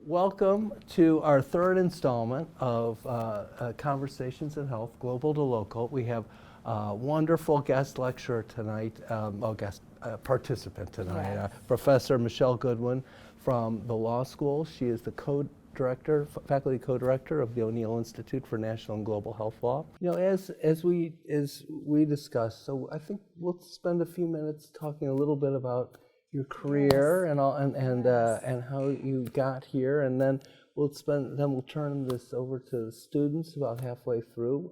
Welcome to our third installment of Conversations in Health, Global to Local. We have a wonderful guest lecturer tonight, participant tonight, Yes. Professor Michele Goodwin from the law school. She is the co-director, faculty co-director of the O'Neill Institute for National and Global Health Law. You know, as we discussed, so I think we'll spend a few minutes talking a little bit about your career and all, and how you got here, and then we'll turn this over to the students about halfway through,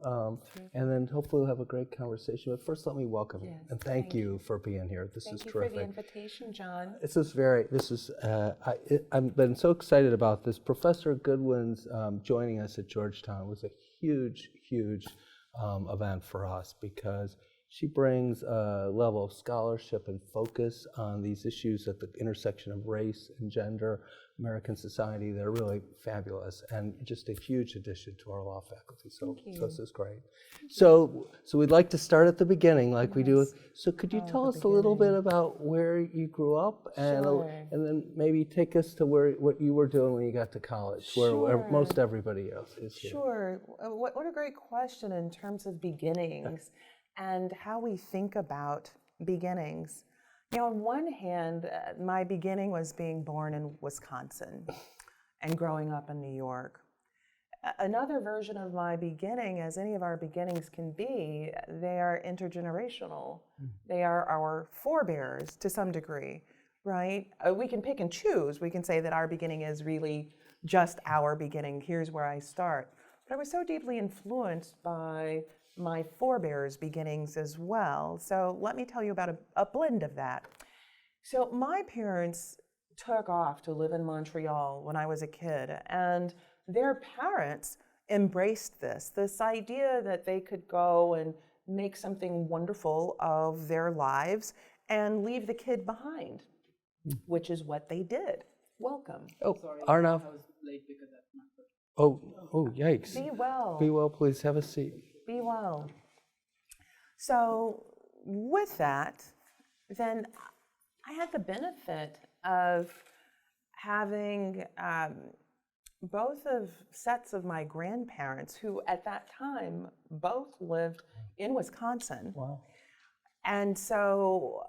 and then hopefully we'll have a great conversation. But first, let me welcome you and thank you for being here. This is terrific. Thank you for the invitation, John. I've been so excited about this. Professor Goodwin's joining us at Georgetown was a huge event for us, because she brings a level of scholarship and focus on these issues at the intersection of race and gender, American society. They're really fabulous and just a huge addition to our law faculty. So this is great. So we'd like to start at the beginning, like we do. So could you tell us a little bit about where you grew up, and then maybe take us to what you were doing when you got to college, where most everybody else is here. Sure. What a great question in terms of beginnings and how we think about beginnings. You know, on one hand, my beginning was being born in Wisconsin and growing up in New York. Another version of my beginning, as any of our beginnings can be, they are intergenerational. They are our forebears to some degree, right? We can pick and choose. We can say that our beginning is really just our beginning. Here's where I start. But I was so deeply influenced by my forebears' beginnings as well. So let me tell you about a blend of that. So my parents took off to live in Montreal when I was a kid, and their parents embraced this idea that they could go and make something wonderful of their lives and leave the kid behind, which is what they did. Welcome. Oh, sorry, Arnav. I was late because that's my first. Oh, yikes. Be well. Be well, please have a seat. Be well. So with that, then I had the benefit of having both of sets of my grandparents, who at that time both lived in Wisconsin. Wow. And so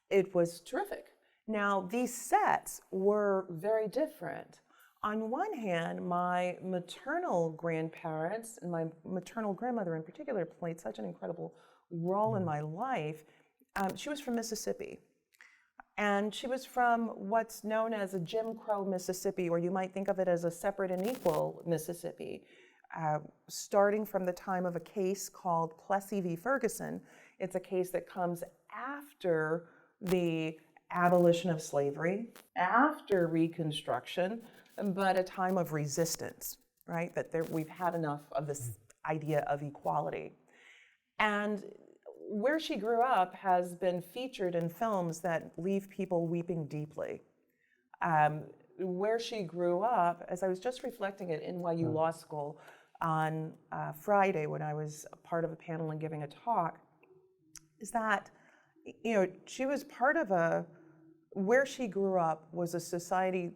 it was terrific. Now, these sets were very different. On one hand, my maternal grandparents, and my maternal grandmother in particular, played such an incredible role in my life. She was from Mississippi. And she was from what's known as a Jim Crow Mississippi, or you might think of it as a separate and equal Mississippi. Starting from the time of a case called Plessy v. Ferguson. It's a case that comes after the abolition of slavery, after Reconstruction, but a time of resistance, right? That we've had enough of this idea of equality. And where she grew up has been featured in films that leave people weeping deeply. Where she grew up, as I was just reflecting at NYU Law School on Friday when I was a part of a panel and giving a talk, is that, you know, she was part of where she grew up was a society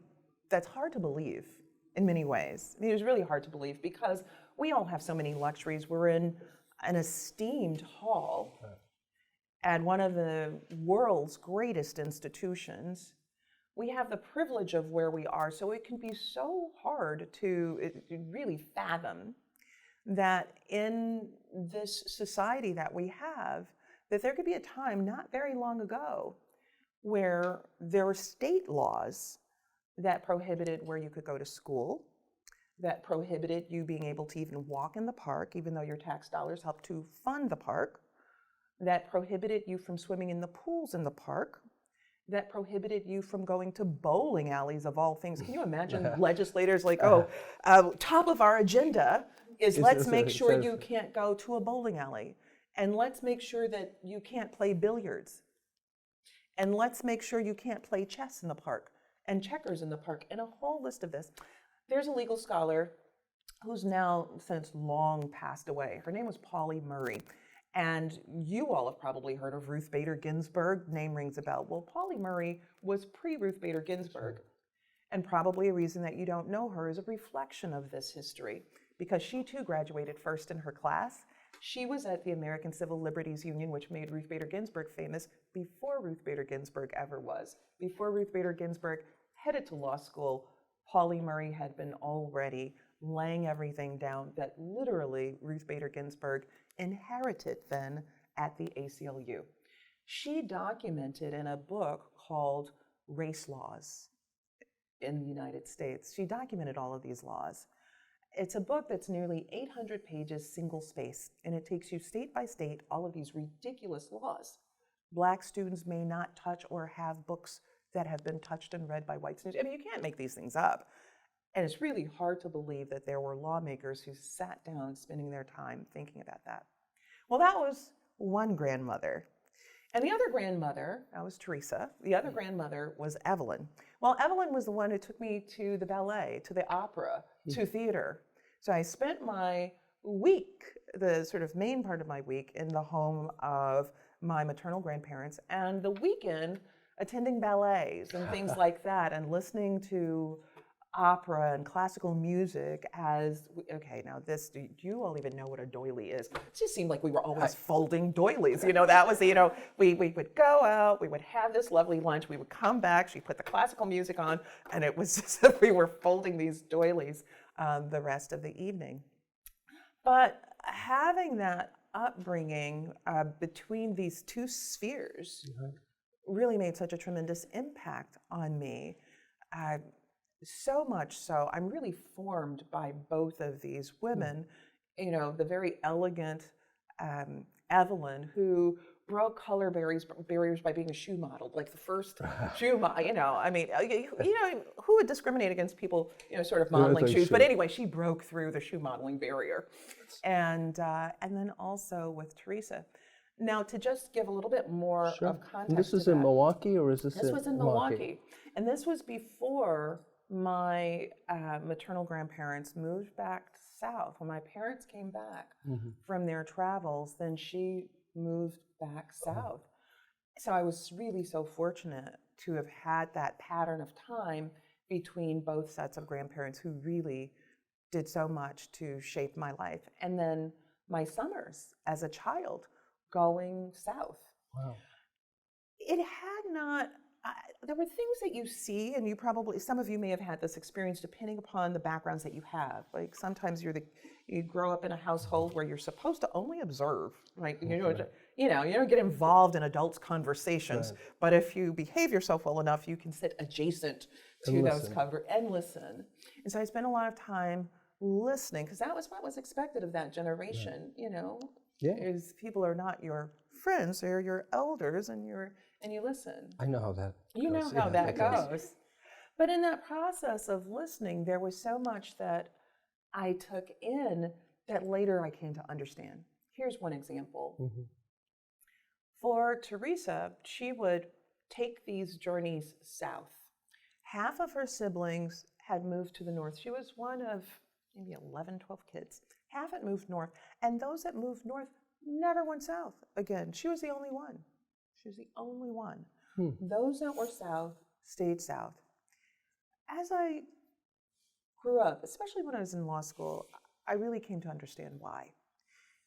that's hard to believe in many ways. I mean, it was really hard to believe because we all have so many luxuries. We're in an esteemed hall at one of the world's greatest institutions. We have the privilege of where we are, so it can be so hard to really fathom that in this society that we have, that there could be a time not very long ago where there were state laws that prohibited where you could go to school, that prohibited you being able to even walk in the park, even though your tax dollars help to fund the park, that prohibited you from swimming in the pools in the park, that prohibited you from going to bowling alleys of all things. Can you imagine legislators like, top of our agenda is let's make sure you can't go to a bowling alley, and let's make sure that you can't play billiards, and let's make sure you can't play chess in the park, and checkers in the park, and a whole list of this. There's a legal scholar who's now since long passed away. Her name was Pauli Murray. And you all have probably heard of Ruth Bader Ginsburg. Name rings a bell. Well, Pauli Murray was pre-Ruth Bader Ginsburg. And probably a reason that you don't know her is a reflection of this history, because she too graduated first in her class. She was at the American Civil Liberties Union, which made Ruth Bader Ginsburg famous, before Ruth Bader Ginsburg ever was. Before Ruth Bader Ginsburg headed to law school, Pauli Murray had been already laying everything down that literally Ruth Bader Ginsburg inherited then at the ACLU. She documented in a book called Race Laws in the United States. She documented all of these laws. It's a book that's nearly 800 pages, single space, and it takes you state by state all of these ridiculous laws. Black students may not touch or have books that have been touched and read by white students. I mean, you can't make these things up. And it's really hard to believe that there were lawmakers who sat down spending their time thinking about that. Well, that was one grandmother. And the other grandmother, that was Teresa. The other grandmother was Evelyn. Well, Evelyn was the one who took me to the ballet, to the opera, to theater. So I spent my week, the sort of main part of my week, in the home of my maternal grandparents, and the weekend attending ballets and things like that, and listening to opera and classical music okay, now this, do you all even know what a doily is? It just seemed like we were always folding doilies. That was, we would go out, we would have this lovely lunch, we would come back, she'd put the classical music on, and it was just that we were folding these doilies the rest of the evening. But having that upbringing between these two spheres really made such a tremendous impact on me. So much so, I'm really formed by both of these women. The very elegant Evelyn, who broke color barriers by being a shoe model, like the first shoe model. I mean, who would discriminate against people, sort of modeling shoes? But anyway, she broke through the shoe modeling barrier, and then also with Teresa. Now, to just give a little bit more of context. And this is in Milwaukee, or is this? This was in Milwaukee, and this was before my maternal grandparents moved back south. When my parents came back from their travels, then she moved back south. So I was really so fortunate to have had that pattern of time between both sets of grandparents who really did so much to shape my life. And then my summers as a child going south. Wow. It had not, there were things that you see, and some of you may have had this experience depending upon the backgrounds that you have. Like sometimes you grow up in a household where you're supposed to only observe, right? You don't get involved in adults' conversations, but if you behave yourself well enough, you can sit adjacent to those and listen. And so I spent a lot of time listening, because that was what was expected of that generation, is people are not your friends, they're your elders, and you listen. I know how that goes. You know how that goes. But in that process of listening, there was so much that I took in that later I came to understand. Here's one example. For Teresa, she would take these journeys south. Half of her siblings had moved to the north. She was one of maybe 11, 12 kids. Half had moved north, and those that moved north never went south again. She was the only one. She was the only one. Those that were south stayed south. As I grew up, especially when I was in law school, I really came to understand why.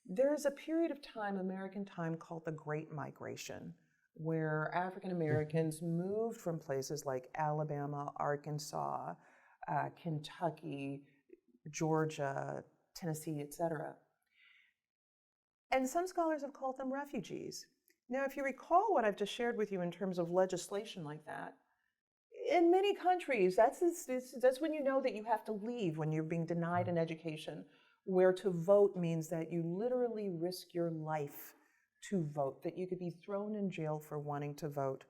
There is a period of time, American time, called the Great Migration, where African Americans moved from places like Alabama, Arkansas, Kentucky, Georgia, Tennessee, etc. And some scholars have called them refugees. Now, if you recall what I've just shared with you in terms of legislation like that, in many countries, that's when you know that you have to leave, when you're being denied an education, where to vote means that you literally risk your life to vote, that you could be thrown in jail for wanting to vote,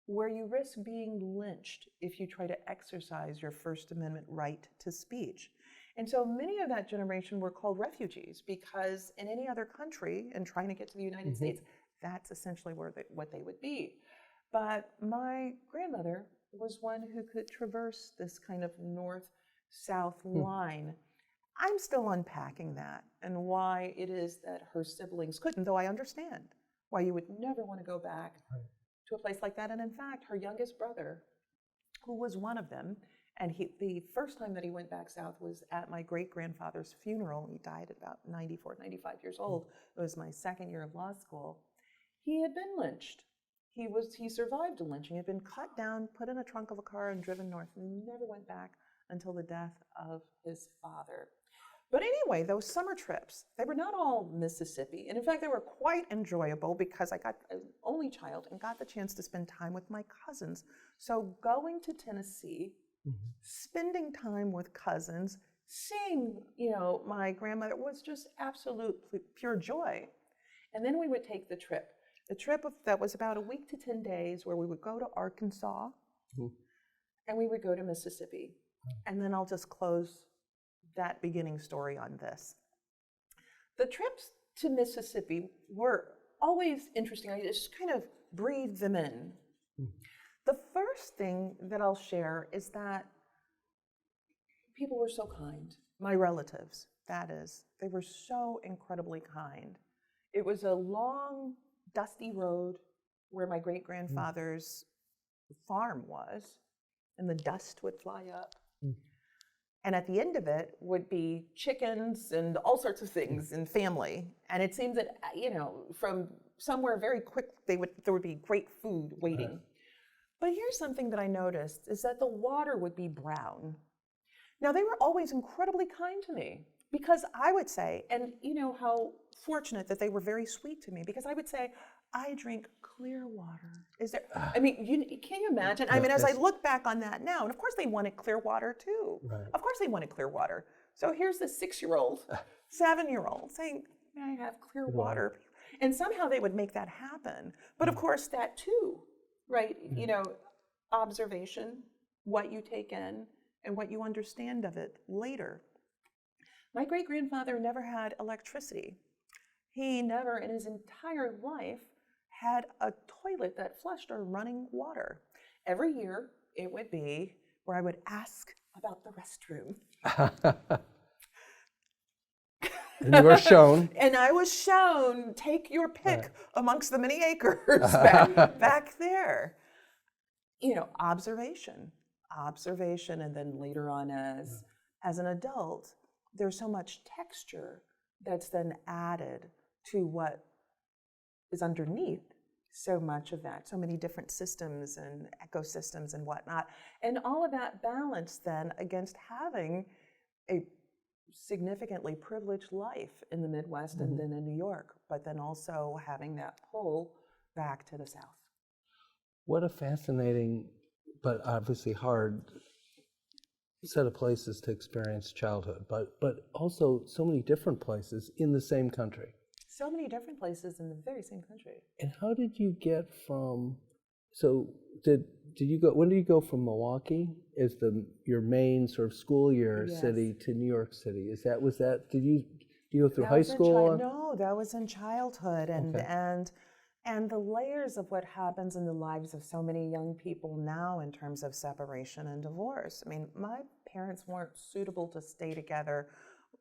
where you risk being lynched if you try to exercise your First Amendment right to speech. And so many of that generation were called refugees, because in any other country, and trying to get to the United States, that's essentially what they would be. But my grandmother was one who could traverse this kind of north-south line. I'm still unpacking that, and why it is that her siblings couldn't, though I understand why you would never want to go back to a place like that. And in fact, her youngest brother who was one of them. And the first time that he went back south was at my great-grandfather's funeral. He died at about 94, 95 years old. It was my second year of law school. He had been lynched. He survived a lynching. He had been cut down, put in a trunk of a car, and driven north, and never went back until the death of his father. But anyway, those summer trips, they were not all Mississippi. And in fact, they were quite enjoyable because I got an only child and got the chance to spend time with my cousins. So going to Tennessee, spending time with cousins, seeing, my grandmother was just absolute pure joy. And then we would take the trip. The trip that was about a week to 10 days where we would go to Arkansas and we would go to Mississippi. And then I'll just close that beginning story on this. The trips to Mississippi were always interesting. I just kind of breathed them in. The first thing that I'll share is that people were so kind. My relatives, that is. They were so incredibly kind. It was a long, dusty road where my great-grandfather's farm was, and the dust would fly up. And at the end of it would be chickens and all sorts of things and family. And it seems that, from somewhere very quick, there would be great food waiting. But here's something that I noticed, is that the water would be brown. Now, they were always incredibly kind to me because I would say, and how fortunate that they were very sweet to me, because I would say, I drink clear water. Is there, can you imagine? As I look back on that now, and of course they wanted clear water too. Right. Of course they wanted clear water. So here's this 6-year-old, 7-year-old saying, may I have clear water? And somehow they would make that happen. But of course that too, right? Observation, what you take in, and what you understand of it later. My great-grandfather never had electricity. He never in his entire life had a toilet that flushed or running water. Every year, it would be where I would ask about the restroom. And you were shown. And I was shown, take your pick amongst the many acres back there. Observation, and then later on as an adult, there's so much texture that's then added to what is underneath so much of that, so many different systems and ecosystems and whatnot. And all of that balanced then against having a significantly privileged life in the Midwest and then in New York, but then also having that pull back to the South. What a fascinating, but obviously hard set of places to experience childhood, but also so many different places in the same country. So many different places in the very same country. And how did you get from, did you go, when did you go from Milwaukee as your main sort of school year city to New York City? Did you go through high school? No, that was in childhood. And the layers of what happens in the lives of so many young people now in terms of separation and divorce. My parents weren't suitable to stay together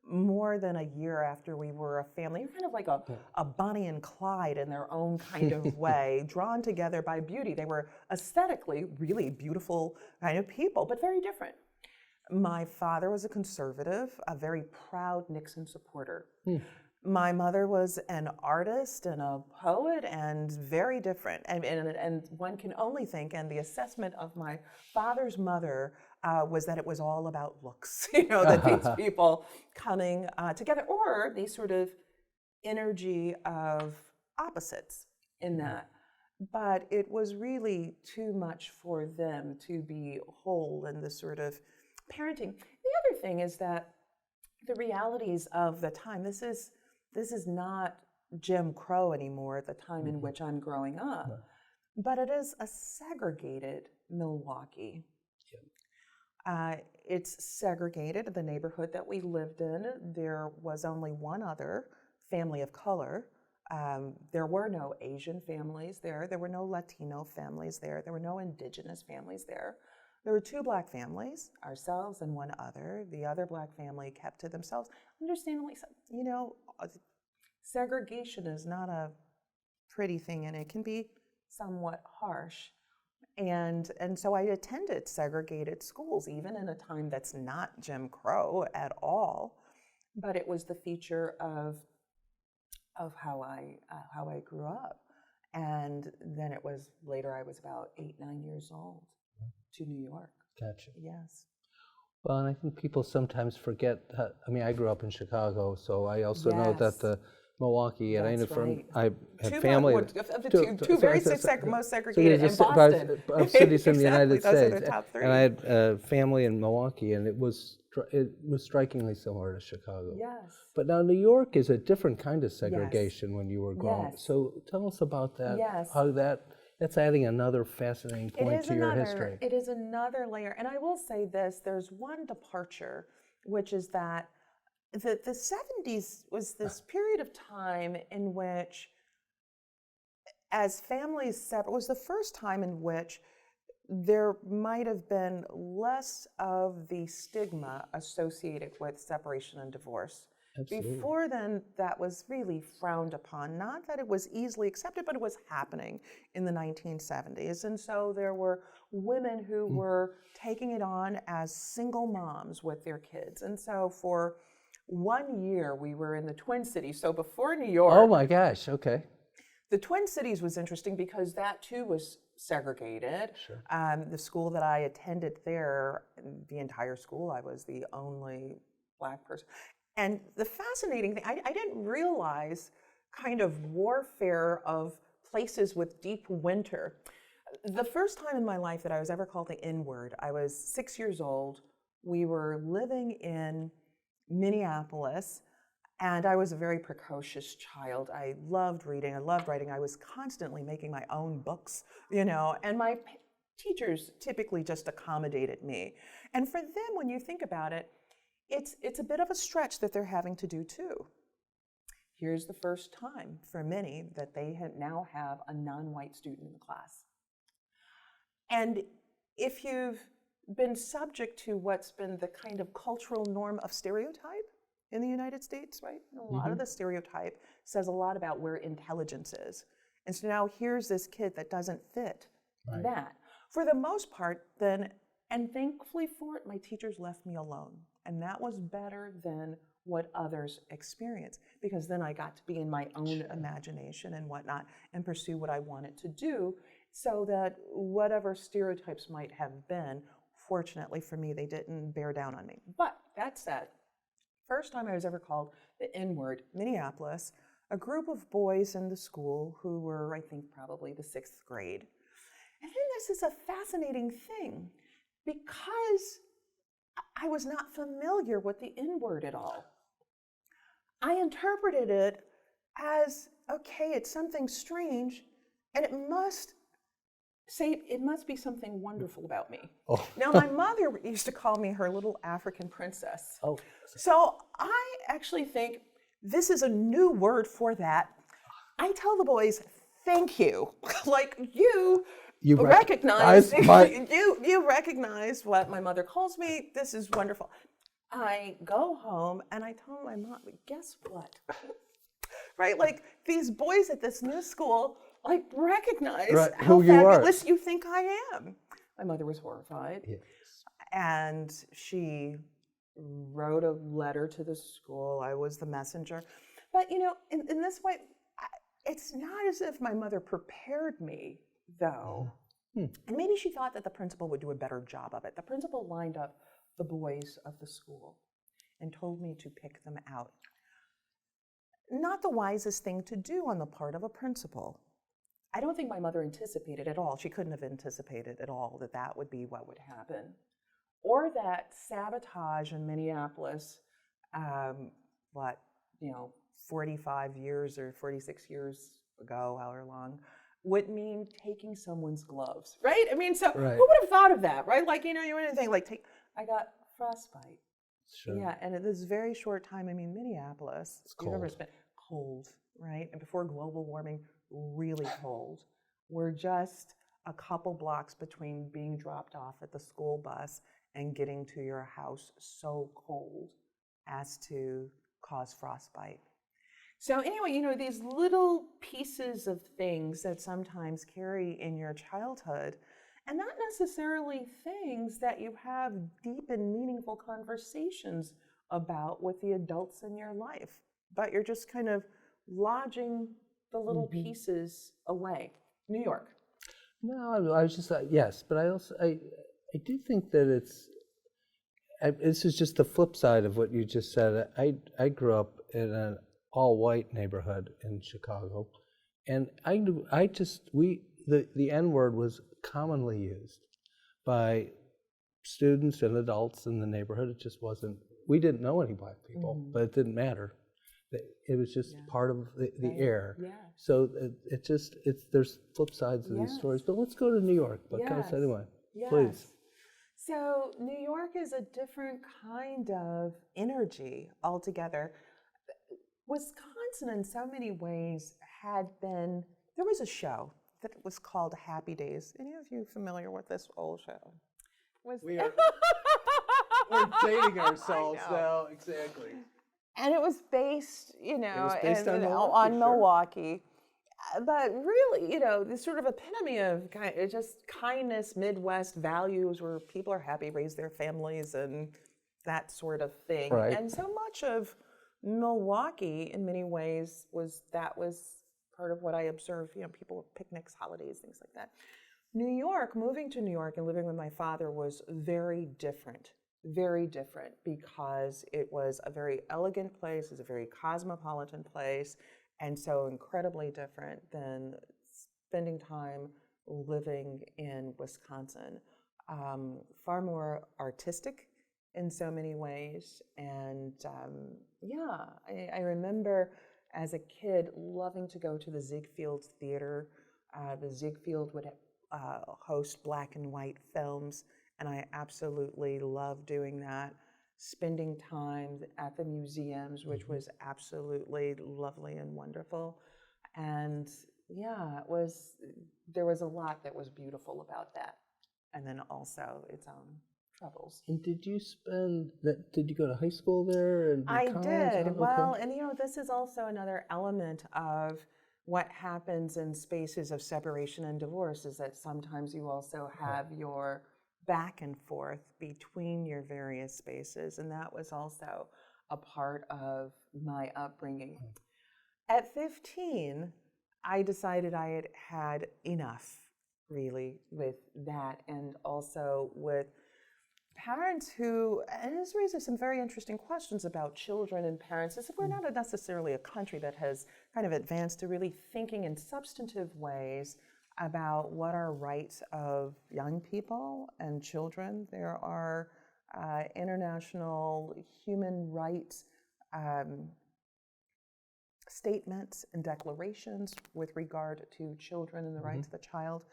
more than a year after we were a family. You're kind of like a Bonnie and Clyde in their own kind of way, drawn together by beauty. They were aesthetically really beautiful kind of people, but very different. My father was a conservative, a very proud Nixon supporter. My mother was an artist and a poet and very different. And one can only think, and the assessment of my father's mother was that it was all about looks, that these people coming together, or the sort of energy of opposites in that. But it was really too much for them to be whole in the sort of parenting. The other thing is that the realities of the time, this is not Jim Crow anymore at the time in which I'm growing up, but it is a segregated Milwaukee. It's segregated. The neighborhood that we lived in, there was only one other family of color. There were no Asian families there. There were no Latino families there. There were no indigenous families there. There were 2 black families, ourselves and one other. The other black family kept to themselves. Understandably, segregation is not a pretty thing, and it can be somewhat harsh. And so I attended segregated schools, even in a time that's not Jim Crow at all. But it was the feature of how I grew up. And then it was later, I was about 8, 9 years old, to New York. Gotcha. Yes. Well, and I think people sometimes forget that. I mean, I grew up in Chicago, so I also know that Yes. the Milwaukee, and That's right. I had family. Of the two very most segregated, and so Boston. of cities in the Exactly, United those are States. the top 3. And I had family in Milwaukee, and it was strikingly similar to Chicago. Yes. But now New York is a different kind of segregation when you were growing. Yes. So tell us about that. Yes. How that's adding another fascinating point to your history. It is another layer. And I will say this, there's one departure, which is that the 70s was this period of time in which, as families it was the first time in which there might have been less of the stigma associated with separation and divorce. Absolutely. Before then, that was really frowned upon. Not that it was easily accepted, but it was happening in the 1970s. And so there were women who were taking it on as single moms with their kids. And so for 1 year, we were in the Twin Cities. So before New York. Oh my gosh, okay. The Twin Cities was interesting because that too was segregated. Sure. The school that I attended there, the entire school, I was the only Black person. And the fascinating thing, I didn't realize kind of warfare of places with deep winter. The first time in my life that I was ever called the N-word, I was 6 years old. We were living in Minneapolis, and I was a very precocious child. I loved reading, I loved writing. I was constantly making my own books, and my teachers typically just accommodated me. And for them, when you think about it, it's a bit of a stretch that they're having to do too. Here's the first time for many that they now have a non-white student in the class. And if you've been subject to what's been the kind of cultural norm of stereotype in the United States, right? A lot of the stereotype says a lot about where intelligence is. And so now here's this kid that doesn't fit that. For the most part, then, and thankfully for it, my teachers left me alone. And that was better than what others experience, because then I got to be in my own imagination and whatnot and pursue what I wanted to do, so that whatever stereotypes might have been, fortunately for me, they didn't bear down on me. But that said, first time I was ever called the N-word, Minneapolis, a group of boys in the school who were, I think, probably the 6th grade. And then this is a fascinating thing, because I was not familiar with the N-word at all. I interpreted it as, okay, it's something strange, and it must be something wonderful about me. Oh. Now, my mother used to call me her little African princess. Oh. So I actually think this is a new word for that. I tell the boys, thank you. Like, you recognize you recognize what my mother calls me. This is wonderful. I go home and I tell my mom, guess what? Right? Like, these boys at this new school recognize how fabulous you think I am. My mother was horrified. Yes. And she wrote a letter to the school. I was the messenger. But, in this way, it's not as if my mother prepared me, though. And maybe she thought that the principal would do a better job of it. The principal lined up the boys of the school and told me to pick them out. Not the wisest thing to do on the part of a principal. I don't think my mother anticipated at all. She couldn't have anticipated at all that that would be what would happen. Or that sabotage in Minneapolis, 45 years or 46 years ago, however long, would mean taking someone's gloves, right? I mean, so who would have thought of that, right? You wouldn't think, I got frostbite. Sure. Yeah, and at this very short time, Minneapolis, it's cold, right? And before global warming, really cold. We're just a couple blocks between being dropped off at the school bus and getting to your house, so cold as to cause frostbite. So anyway, these little pieces of things that sometimes carry in your childhood, and not necessarily things that you have deep and meaningful conversations about with the adults in your life, but you're just kind of lodging the little pieces away. New York. No, I was just yes, but I do think that this is just the flip side of what you just said. I grew up in an all-white neighborhood in Chicago, and the N-word was commonly used by students and adults in the neighborhood. It just wasn't. We didn't know any black people, but it didn't matter. It was just part of the air. Yeah. So there's flip sides of these stories. But let's go to New York. But Yes. anyway, Yes. please. So New York is a different kind of energy altogether. Wisconsin, in so many ways, there was a show that was called Happy Days. Any of you familiar with this old show? We're dating ourselves now, exactly. And it was based, on Milwaukee. But really, the sort of epitome of just kindness, Midwest values where people are happy, raise their families, and that sort of thing. Right. And so much of Milwaukee, in many ways, was part of what I observed. People, picnics, holidays, things like that. Moving to New York and living with my father was very different because it was a very elegant place, it was a very cosmopolitan place, and so incredibly different than spending time living in Wisconsin. Far more artistic in so many ways. And I remember as a kid loving to go to the Ziegfeld Theater. The Ziegfeld would host black and white films, and I absolutely loved doing that. Spending time at the museums, which was absolutely lovely and wonderful. And there was a lot that was beautiful about that. And then also its own troubles. And did you go to high school there? And I college? did. Okay. Well, and this is also another element of what happens in spaces of separation and divorce is that sometimes you also have your back and forth between your various spaces, and that was also a part of my upbringing. At 15, I decided I had had enough, really, with that, and also with parents and this raises some very interesting questions about children and parents. We're not necessarily a country that has kind of advanced to really thinking in substantive ways about what are rights of young people and children. There are international human rights statements and declarations with regard to children and the rights of the child.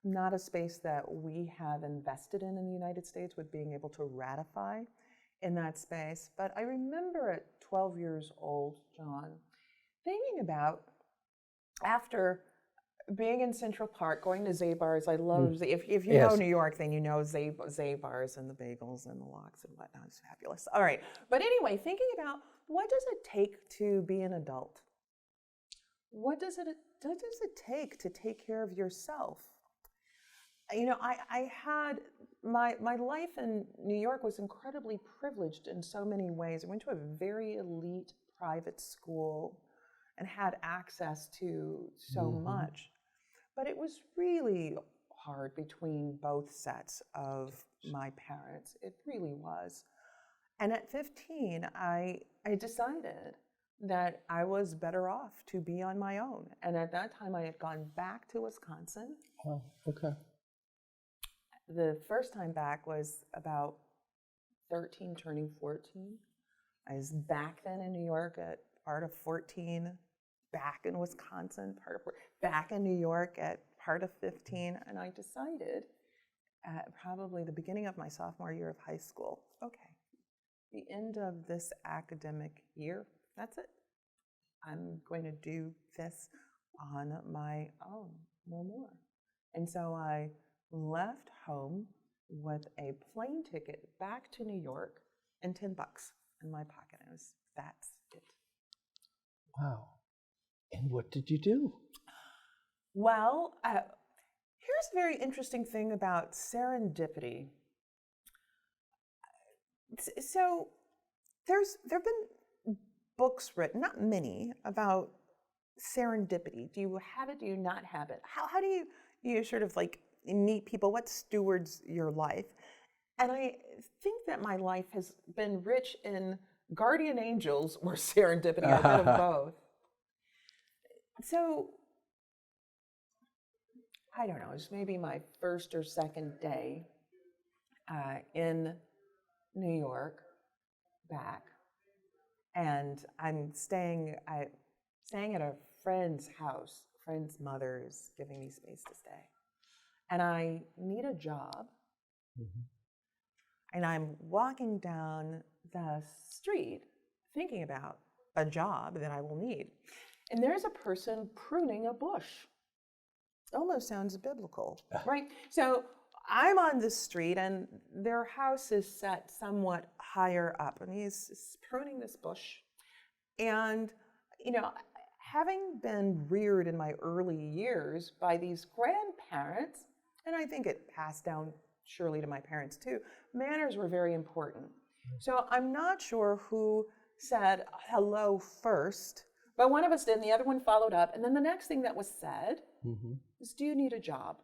Not a space that we have invested in the United States with being able to ratify in that space. But I remember at 12 years old, John, thinking about after being in Central Park, going to Zabar's. I love, if you know New York, then you know Zabar's and the bagels and the lox and whatnot. It's fabulous. All right. But anyway, thinking about what does it take to be an adult? What does it take to take care of yourself? I had my life in New York was incredibly privileged in so many ways. I went to a very elite private school and had access to so much. But it was really hard between both sets of my parents. It really was. And at 15, I decided that I was better off to be on my own. And at that time, I had gone back to Wisconsin. Oh, okay. The first time back was about 13, turning 14. I was back then in New York at part of 14, back in Wisconsin, back in New York at part of 15, and I decided at probably the beginning of my sophomore year of high school, okay, the end of this academic year, that's it. I'm going to do this on my own, no more. And so I left home with a plane ticket back to New York and $10 in my pocket. That's it. Wow. And what did you do? Well, Here's a very interesting thing about serendipity. So there've been books written, not many, about serendipity. Do you have it? Do you not have it? How do you sort of like meet people? What stewards your life? And I think that my life has been rich in guardian angels or serendipity, a bit of both. So I don't know, it's maybe my first or second day in New York back, and I'm staying at a friend's house. Friend's mother is giving me space to stay, and I need a job. Mm-hmm. And I'm walking down the street thinking about a job that I will need, and there's a person pruning a bush. Almost sounds biblical, right? So I'm on the street, and their house is set somewhat higher up, and he's pruning this bush. And, you know, having been reared in my early years by these grandparents, and I think it passed down surely to my parents too, manners were very important. So I'm not sure who said hello first, but one of us did, and the other one followed up. And then the next thing that was said was, do you need a job?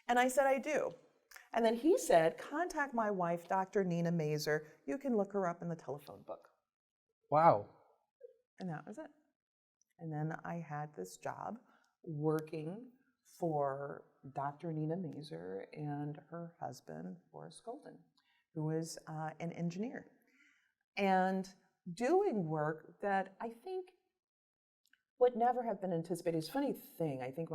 And I said, I do. And then he said, contact my wife, Dr. Nina Mazer. You can look her up in the telephone book. Wow. And that was it. And then I had this job working for Dr. Nina Mazer and her husband, Horace Golden, who was an engineer, and doing work that I think would never have been anticipated. It's a funny thing. I think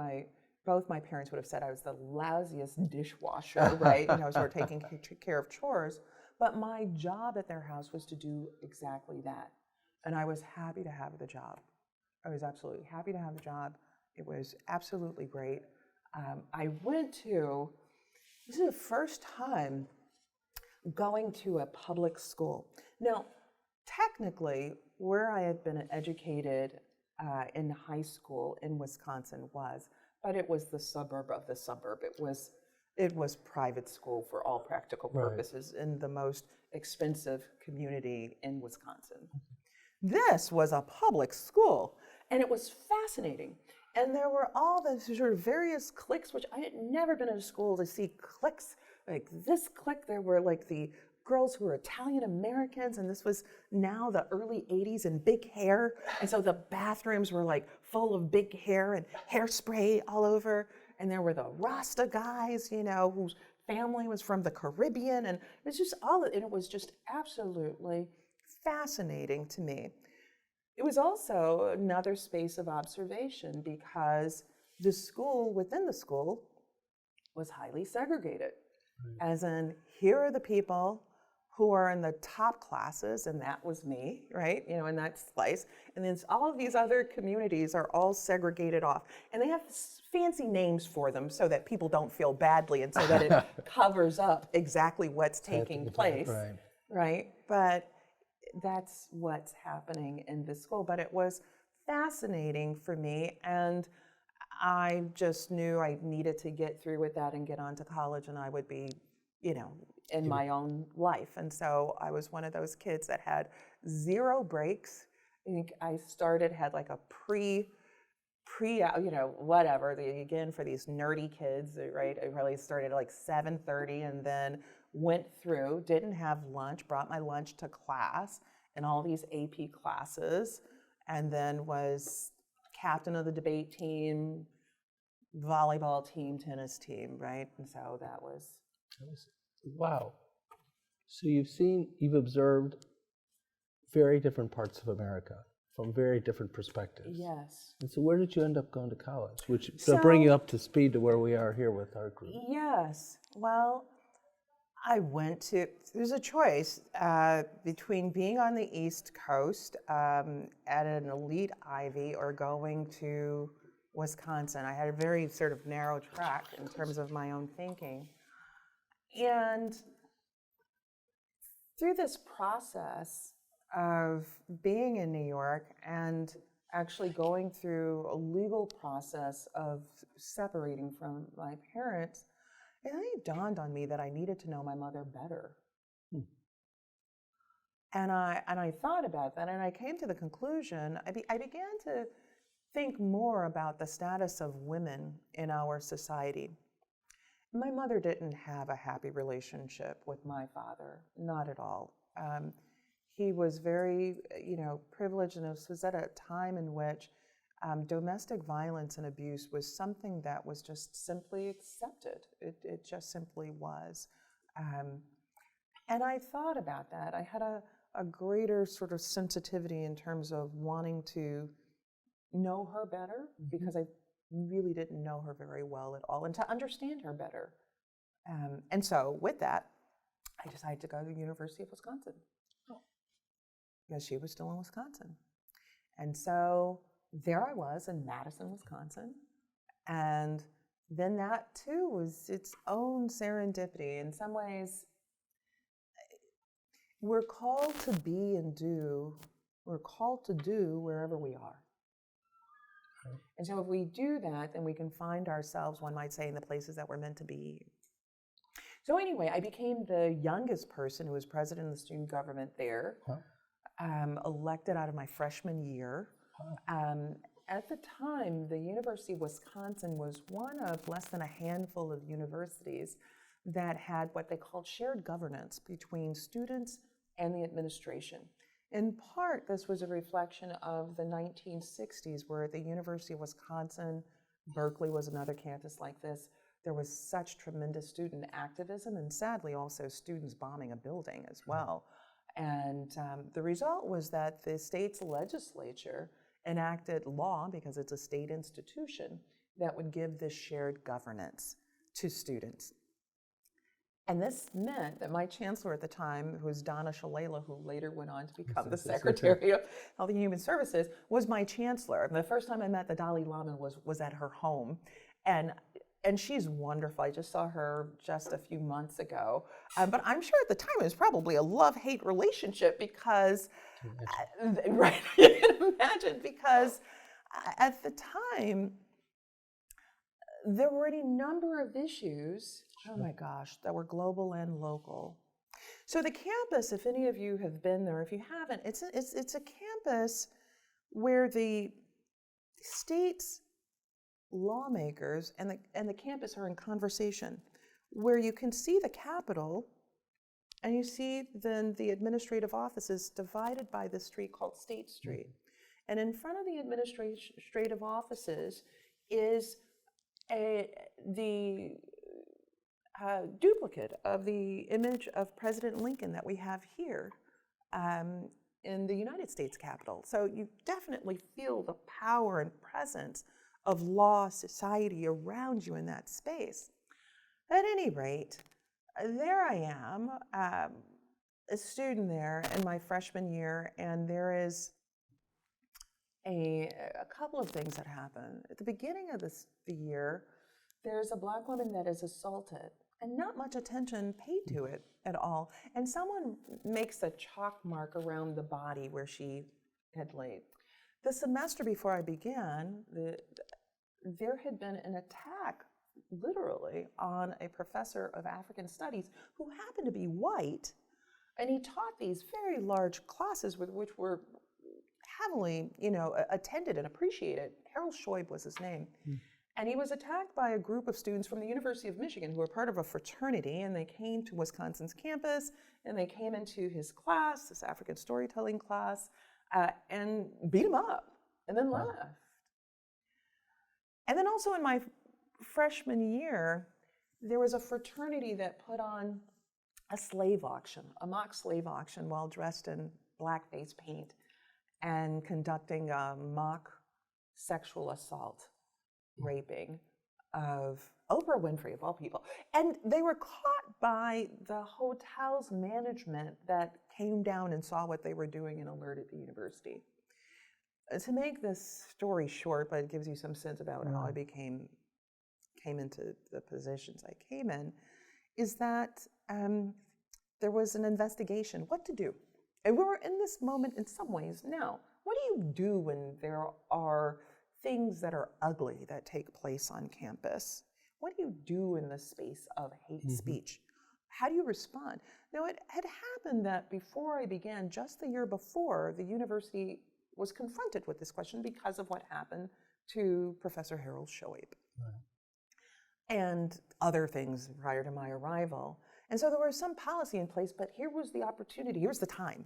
both my parents would have said I was the lousiest dishwasher, right? You know, sort of taking care of chores. But my job at their house was to do exactly that. And I was happy to have the job. I was absolutely happy to have the job. It was absolutely great. This is the first time going to a public school. Now, technically, where I had been educated in high school in Wisconsin but it was the suburb of the suburb. It was private school for all practical purposes in the most expensive community in Wisconsin. This was a public school, and it was fascinating. And there were all the sort of various cliques, which I had never been in a school to see cliques like this clique. There were like the girls who were Italian Americans, and this was now the early 80s, and big hair. And so the bathrooms were like full of big hair and hairspray all over. And there were the Rasta guys, you know, whose family was from the Caribbean. And it's just it was just absolutely fascinating to me. It was also another space of observation because the school within the school was highly segregated. As in, here are the people who are in the top classes, and that was me, right? You know, in that slice. And then all of these other communities are all segregated off. And they have fancy names for them so that people don't feel badly and so that it covers up exactly what's taking place, right? But that's what's happening in this school. But it was fascinating for me, and I just knew I needed to get through with that and get on to college, and I would be, you know, in my own life. And so I was one of those kids that had 0 breaks. I think I had like a you know, whatever, again, for these nerdy kids, right? I really started at like 7:30 and then went through, didn't have lunch, brought my lunch to class in all these AP classes, and then was captain of the debate team, volleyball team, tennis team, right? And so that was wow. So you've observed very different parts of America from very different perspectives. Yes. And so where did you end up going to college? Which will bring you up to speed to where we are here with our group. Yes. Well, there's a choice between being on the East Coast at an elite Ivy or going to Wisconsin. I had a very sort of narrow track in terms of my own thinking. And through this process of being in New York and actually going through a legal process of separating from my parents, and it dawned on me that I needed to know my mother better. And I thought about that, and I came to the conclusion, I began to think more about the status of women in our society. My mother didn't have a happy relationship with my father, not at all. He was very, privileged, and this was at a time in which domestic violence and abuse was something that was just simply accepted. It just simply was. And I thought about that. I had a greater sort of sensitivity in terms of wanting to know her better, because I really didn't know her very well at all, and to understand her better. And so with that, I decided to go to the University of Wisconsin, because she was still in Wisconsin. And so there I was in Madison, Wisconsin. And then that too was its own serendipity. In some ways, we're called to be and do, we're called to do wherever we are. And so if we do that, then we can find ourselves, one might say, in the places that we're meant to be. So anyway, I became the youngest person who was president of the student government there, elected out of my freshman year. At the time, the University of Wisconsin was one of less than a handful of universities that had what they called shared governance between students and the administration. In part, this was a reflection of the 1960s, where at the University of Wisconsin, Berkeley was another campus like this, there was such tremendous student activism, and sadly also students bombing a building as well. And the result was that the state's legislature enacted law, because it's a state institution, that would give this shared governance to students. And this meant that my chancellor at the time, who was Donna Shalala, who later went on to become the Secretary of Health and Human Services, was my chancellor. And the first time I met the Dalai Lama was at her home. And she's wonderful. I just saw her just a few months ago. But I'm sure at the time it was probably a love-hate relationship, because, right, you can imagine, because at the time, there were any number of issues, oh my gosh, that were global and local. So the campus, if any of you have been there, if you haven't, it's a campus where the state's lawmakers and the campus are in conversation, where you can see the Capitol, and you see then the administrative offices divided by this street called State Street. And in front of the administrative offices is the duplicate of the image of President Lincoln that we have here in the United States Capitol. So you definitely feel the power and presence of law, society around you in that space. At any rate, there I am, a student there in my freshman year, and there is a couple of things that happen. At the beginning of the year, there's a Black woman that is assaulted, and not much attention paid to it at all. And someone makes a chalk mark around the body where she had laid. The semester before I began, there had been an attack, literally, on a professor of African studies who happened to be white, and he taught these very large classes which were heavily, attended and appreciated. Harold Shoaib was his name. And he was attacked by a group of students from the University of Michigan who were part of a fraternity, and they came to Wisconsin's campus, and they came into his class, this African storytelling class, and beat him up, and then left. And then also in my freshman year, there was a fraternity that put on a slave auction, a mock slave auction, while dressed in blackface paint and conducting a mock sexual assault, raping of Oprah Winfrey, of all people. And they were caught by the hotel's management that came down and saw what they were doing and alerted the university. To make this story short, but it gives you some sense about how I came into the positions I came in, is that there was an investigation, what to do. And we were in this moment in some ways now. what do you do when there are things that are ugly that take place on campus? What do you do in the space of hate speech? How do you respond? Now, it had happened that before I began, just the year before, the university was confronted with this question because of what happened to Professor Harold Shoaib and other things prior to my arrival. And so there was some policy in place, but here was the opportunity, here's the time.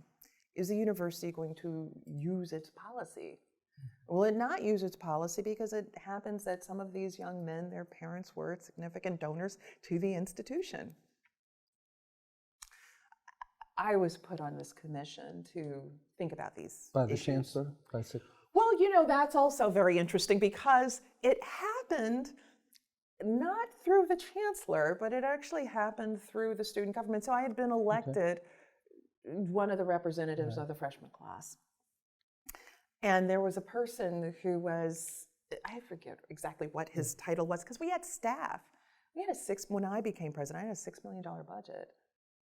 Is the university going to use its policy? Will it not use its policy because it happens that some of these young men, their parents were significant donors to the institution? I was put on this commission to think about these By the issues. chancellor? Well, you know, that's also very interesting because it happened not through the chancellor, but it actually happened through the student government. So I had been elected one of the representatives of the freshman class. And there was a person who was, I forget exactly what his title was, because we had staff. We had when I became president, I had a $6 million budget.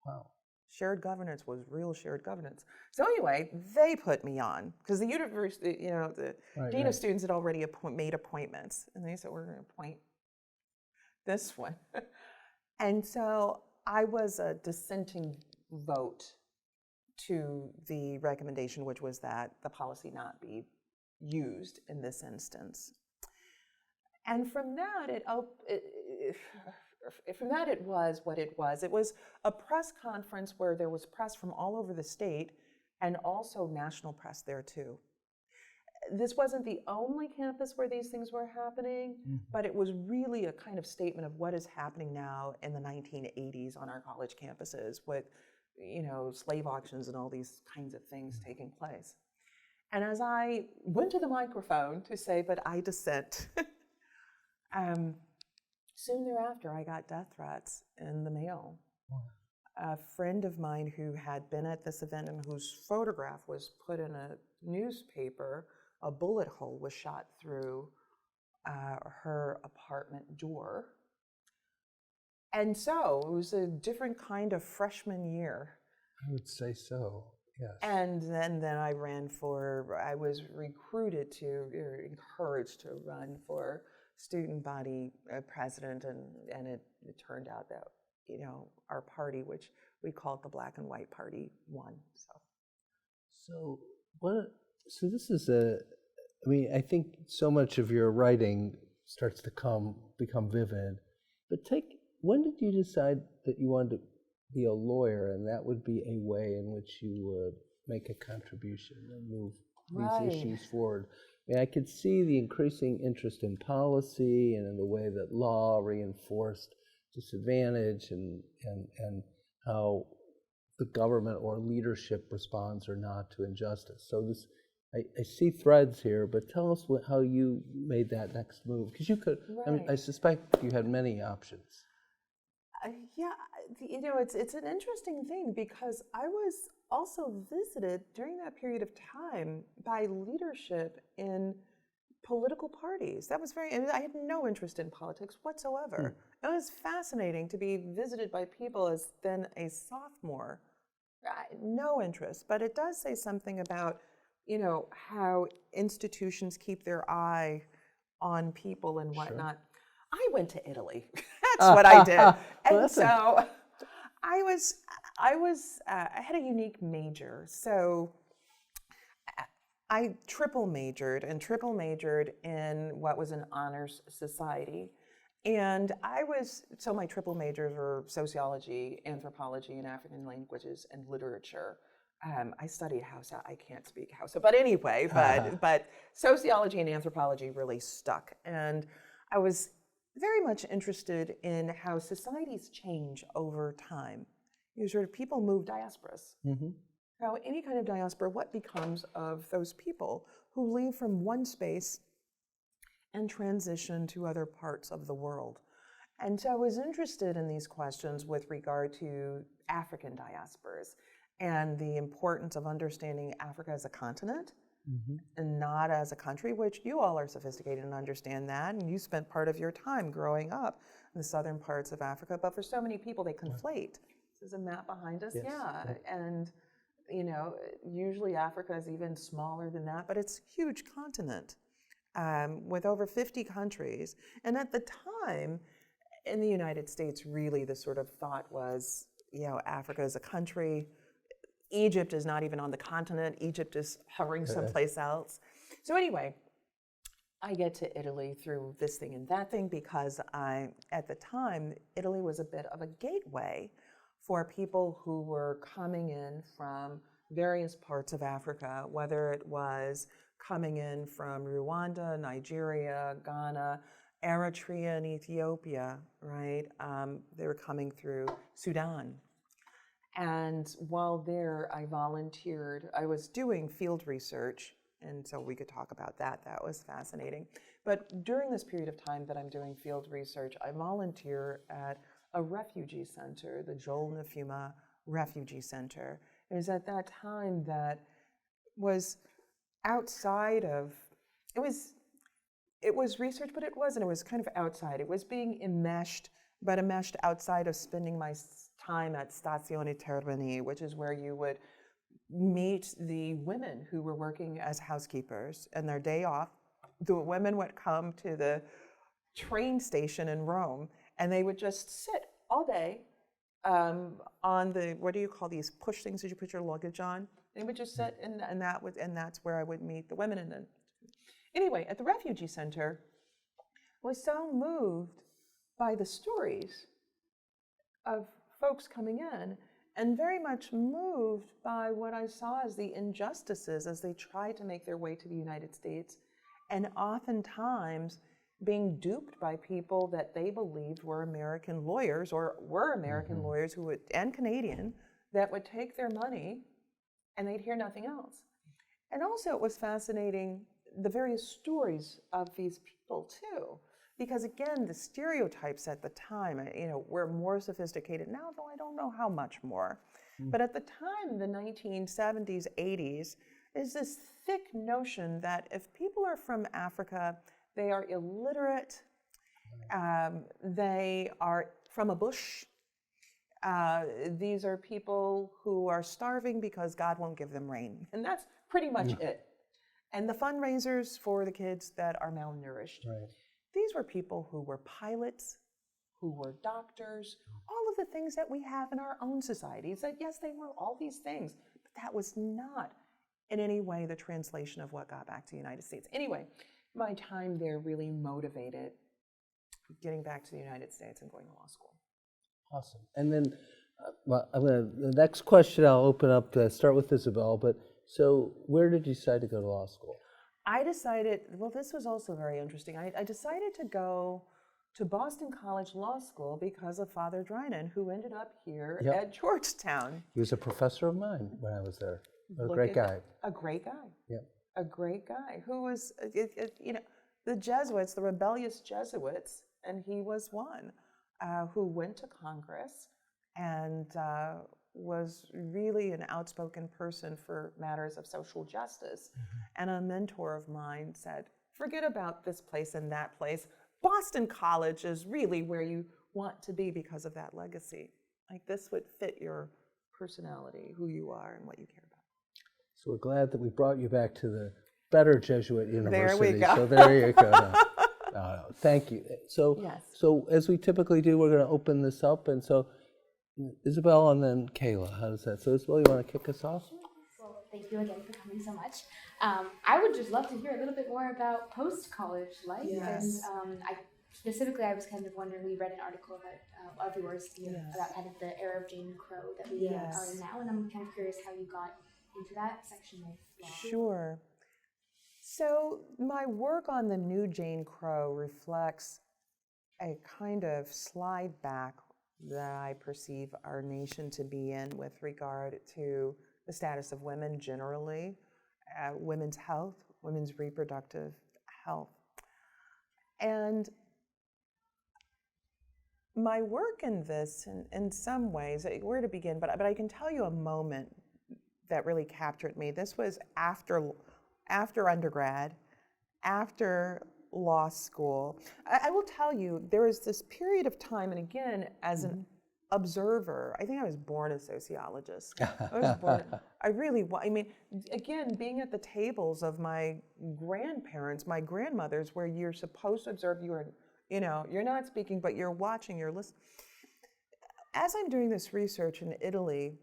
Wow. Shared governance was real shared governance. So anyway, they put me on, because the university, you know, the dean of students had already made appointments. And they said, we're going to appoint this one. And so I was a dissenting vote to the recommendation, which was that the policy not be used in this instance. And from that, it was what it was. It was a press conference where there was press from all over the state and also national press there too. This wasn't the only campus where these things were happening, but it was really a kind of statement of what is happening now in the 1980s on our college campuses with, you know, slave auctions and all these kinds of things taking place. And as I went to the microphone to say, but I dissent, soon thereafter I got death threats in the mail. A friend of mine who had been at this event and whose photograph was put in a newspaper, a bullet hole was shot through her apartment door. And so it was a different kind of freshman year. I would say so, yes. And then I was recruited or encouraged to run for student body president, and it turned out that, you know, our party, which we called the Black and White Party, won. So this is I think so much of your writing starts to become vivid, but when did you decide that you wanted to be a lawyer and that would be a way in which you would make a contribution and move these issues forward? I mean, I could see the increasing interest in policy and in the way that law reinforced disadvantage and how the government or leadership responds or not to injustice. So I see threads here, but tell us how you made that next move, because you could. I mean, I suspect you had many options. Yeah, you know, it's an interesting thing because I was also visited during that period of time by leadership in political parties. That was I had no interest in politics whatsoever. It was fascinating to be visited by people as then a sophomore. No interest, but it does say something about, you know, how institutions keep their eye on people and whatnot. I went to Italy. That's what I did. And so I had a unique major. So I triple majored in what was an honors society. And so my triple majors were sociology, anthropology, and African languages and literature. I studied Hausa. I can't speak Hausa, but anyway, but sociology and anthropology really stuck. And I was very much interested in how societies change over time. You know, sort of people move diasporas. How any kind of diaspora, what becomes of those people who leave from one space and transition to other parts of the world. And so I was interested in these questions with regard to African diasporas and the importance of understanding Africa as a continent and not as a country, which you all are sophisticated and understand that, and you spent part of your time growing up in the southern parts of Africa, but for so many people they conflate. This is a map behind us, and Usually Africa is even smaller than that, but it's a huge continent with over 50 countries. And at the time, in the United States, really the sort of thought was, Africa is a country. Egypt is not even on the continent. Egypt is hovering someplace else. So anyway, I get to Italy through this thing and that thing because at the time, Italy was a bit of a gateway for people who were coming in from various parts of Africa, whether it was coming in from Rwanda, Nigeria, Ghana, Eritrea, and Ethiopia, right? They were coming through Sudan. And while there, I volunteered. I was doing field research, and so we could talk about that. That was fascinating. But during this period of time that I'm doing field research, I volunteer at a refugee center, the Joel Nafuma Refugee Center. It was at that time that was outside of, it was research, but it wasn't. It was kind of outside. It was being enmeshed, but enmeshed outside of spending my time at Stazione Termini, which is where you would meet the women who were working as housekeepers. And their day off, the women would come to the train station in Rome, and they would just sit all day on the, what do you call these push things that you put your luggage on? They would just sit, and that's where I would meet the women. And then, anyway, at the refugee center, I was so moved by the stories of folks coming in, and very much moved by what I saw as the injustices as they tried to make their way to the United States, and oftentimes being duped by people that they believed were American lawyers or were American lawyers who would, and Canadian, that would take their money and they'd hear nothing else. And also it was fascinating the various stories of these people too, because again, the stereotypes at the time, were more sophisticated now, though I don't know how much more. But at the time, the 1970s, 80s, is this thick notion that if people are from Africa, they are illiterate, they are from a bush, these are people who are starving because God won't give them rain. And that's pretty much it. And the fundraisers for the kids that are malnourished. Right. These were people who were pilots, who were doctors, all of the things that we have in our own societies. That yes, they were all these things, but that was not in any way the translation of what got back to the United States. Anyway, my time there really motivated getting back to the United States and going to law school. Awesome. And then the next question I'll open up to start with Isabel, but so where did you decide to go to law school? I decided, well, this was also very interesting. I decided to go to Boston College Law School because of Father Drinan, who ended up here at Georgetown. He was a professor of mine when I was there. A great guy. A great guy. Yeah. A great guy who was, the Jesuits, the rebellious Jesuits, and he was one, who went to Congress and was really an outspoken person for matters of social justice. And a mentor of mine said, forget about this place and that place. Boston College is really where you want to be because of that legacy. Like this would fit your personality, who you are, and what you care about. So we're glad that we brought you back to the better Jesuit university. There we go. So there you go. No, thank you. So, yes. So as we typically do, we're going to open this up. And so Isabel and then Kayla, how does that? So Isabel, you want to kick us off? Well, thank you again for coming so much. I would just love to hear a little bit more about post-college life. Yes. And I was kind of wondering, we read an article about of yours about kind of the era of Jane Crow that we are in now, and I'm kind of curious how you got into that section of law. Sure. So my work on the new Jane Crow reflects a kind of slide back that I perceive our nation to be in with regard to the status of women generally, women's health, women's reproductive health. And my work in this, in some ways, where to begin, but I can tell you a moment that really captured me. This was after undergrad, after law school. I will tell you, there was this period of time, and again, as observer. I think I was born a sociologist. I mean, again, being at the tables of my grandparents, my grandmothers, where you're supposed to observe, you're not speaking, but you're watching, you're listening. As I'm doing this research in Italy,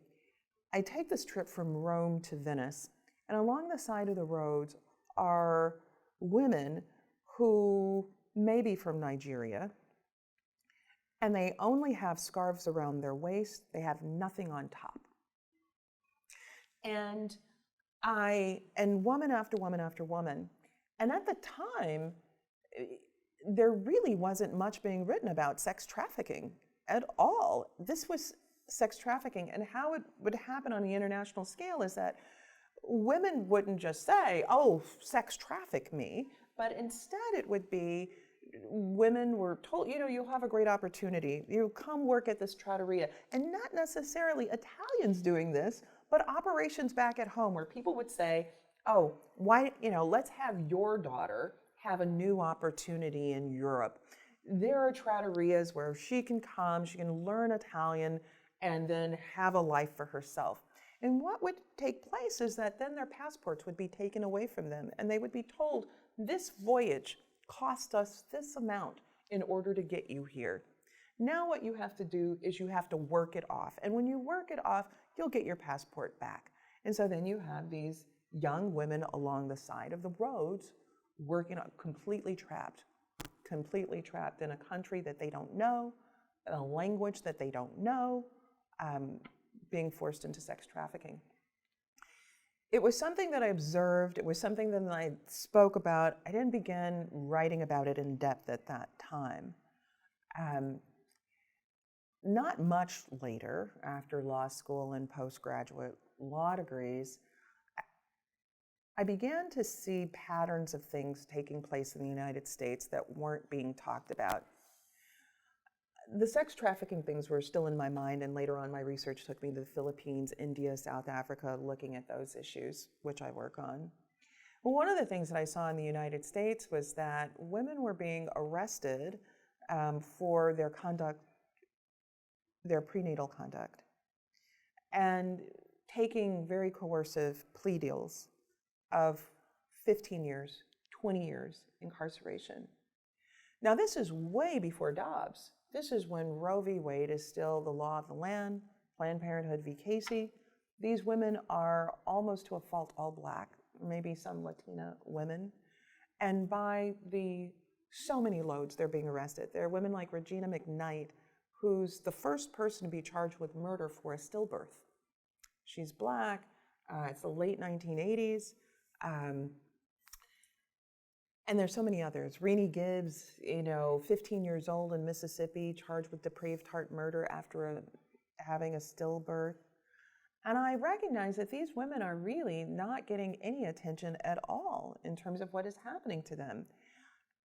I take this trip from Rome to Venice, and along the side of the roads are women who may be from Nigeria, and they only have scarves around their waist. They have nothing on top. And woman after woman after woman. And at the time, there really wasn't much being written about sex trafficking at all. This was sex trafficking, and how it would happen on the international scale is that women wouldn't just say, oh, sex traffic me, but instead it would be women were told, you'll have a great opportunity. You come work at this trattoria. And not necessarily Italians doing this, but operations back at home where people would say, oh, why, let's have your daughter have a new opportunity in Europe. There are trattorias where she can come, she can learn Italian, and then have a life for herself. And what would take place is that then their passports would be taken away from them, and they would be told, this voyage cost us this amount in order to get you here. Now what you have to do is you have to work it off. And when you work it off, you'll get your passport back. And so then you have these young women along the side of the roads working completely trapped in a country that they don't know, a language that they don't know, being forced into sex trafficking. It was something that I observed. It was something that I spoke about. I didn't begin writing about it in depth at that time. Not much later, after law school and postgraduate law degrees, I began to see patterns of things taking place in the United States that weren't being talked about. The sex trafficking things were still in my mind, and later on my research took me to the Philippines, India, South Africa, looking at those issues, which I work on. Well, one of the things that I saw in the United States was that women were being arrested for their conduct, their prenatal conduct, and taking very coercive plea deals of 15 years, 20 years incarceration. Now, this is way before Dobbs. This is when Roe v. Wade is still the law of the land, Planned Parenthood v. Casey. These women are almost to a fault all Black, maybe some Latina women. And by so many loads, they're being arrested. There are women like Regina McKnight, who's the first person to be charged with murder for a stillbirth. She's Black. It's the late 1980s. And there's so many others. Renee Gibbs, 15 years old in Mississippi, charged with depraved heart murder after having a stillbirth. And I recognize that these women are really not getting any attention at all in terms of what is happening to them.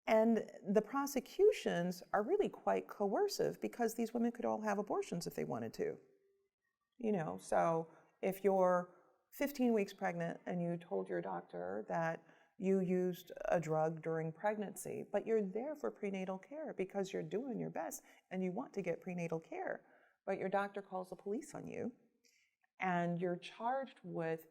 And the prosecutions are really quite coercive because these women could all have abortions if they wanted to. So if you're 15 weeks pregnant and you told your doctor that you used a drug during pregnancy, but you're there for prenatal care because you're doing your best and you want to get prenatal care, but your doctor calls the police on you and you're charged with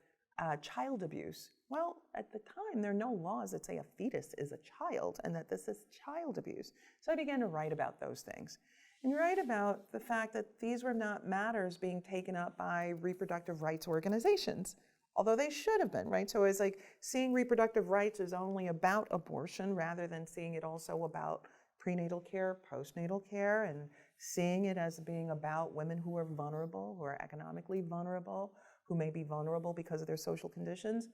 child abuse. Well, at the time, there are no laws that say a fetus is a child and that this is child abuse. So I began to write about those things and write about the fact that these were not matters being taken up by reproductive rights organizations, although they should have been, right? So it's like seeing reproductive rights is only about abortion rather than seeing it also about prenatal care, postnatal care, and seeing it as being about women who are vulnerable, who are economically vulnerable, who may be vulnerable because of their social conditions.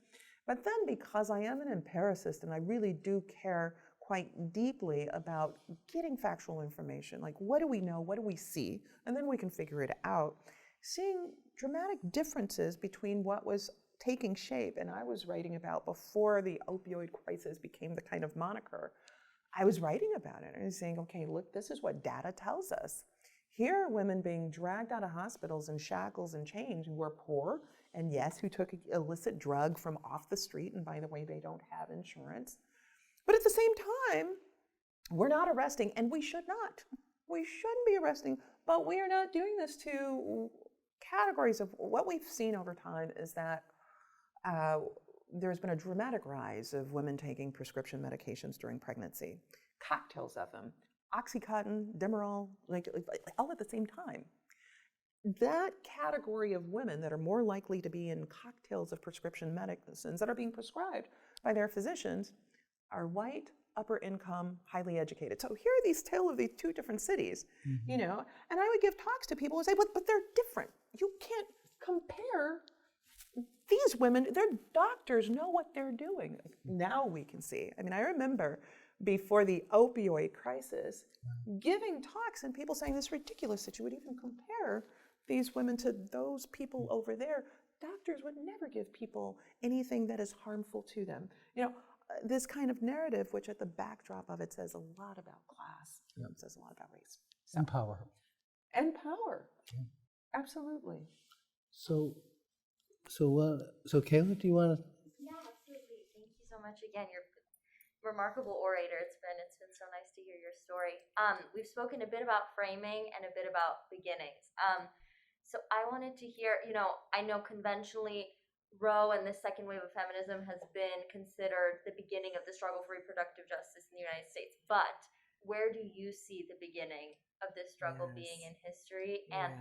But then because I am an empiricist and I really do care quite deeply about getting factual information, like what do we know, what do we see, and then we can figure it out, seeing dramatic differences between what was taking shape, and I was writing about before the opioid crisis became the kind of moniker. I was writing about it and I was saying, okay, look, this is what data tells us. Here are women being dragged out of hospitals in shackles and chains who are poor, and yes, who took an illicit drug from off the street, and by the way, they don't have insurance. But at the same time, we're not arresting, and we should not. We shouldn't be arresting, but we are not doing this to categories of what we've seen over time is that there's been a dramatic rise of women taking prescription medications during pregnancy, cocktails of them, Oxycontin, Demerol, like all at the same time. That category of women that are more likely to be in cocktails of prescription medicines that are being prescribed by their physicians are white, upper income, highly educated. So here are these tales of these two different cities, you know, and I would give talks to people who say, but they're different. You can't compare these women. Their doctors know what they're doing. Now we can see. I mean, I remember before the opioid crisis, giving talks and people saying this is ridiculous that you would even compare these women to those people over there. Doctors would never give people anything that is harmful to them. You know, this kind of narrative, which at the backdrop of it says a lot about class, it says a lot about race. And power. And power, absolutely. So Kayla, do you want to? Yeah, absolutely. Thank you so much again. You're a remarkable orator. It's been so nice to hear your story. We've spoken a bit about framing and a bit about beginnings. So I wanted to hear, you know, I know conventionally Roe and the second wave of feminism has been considered the beginning of the struggle for reproductive justice in the United States. But where do you see the beginning of this struggle being in history? And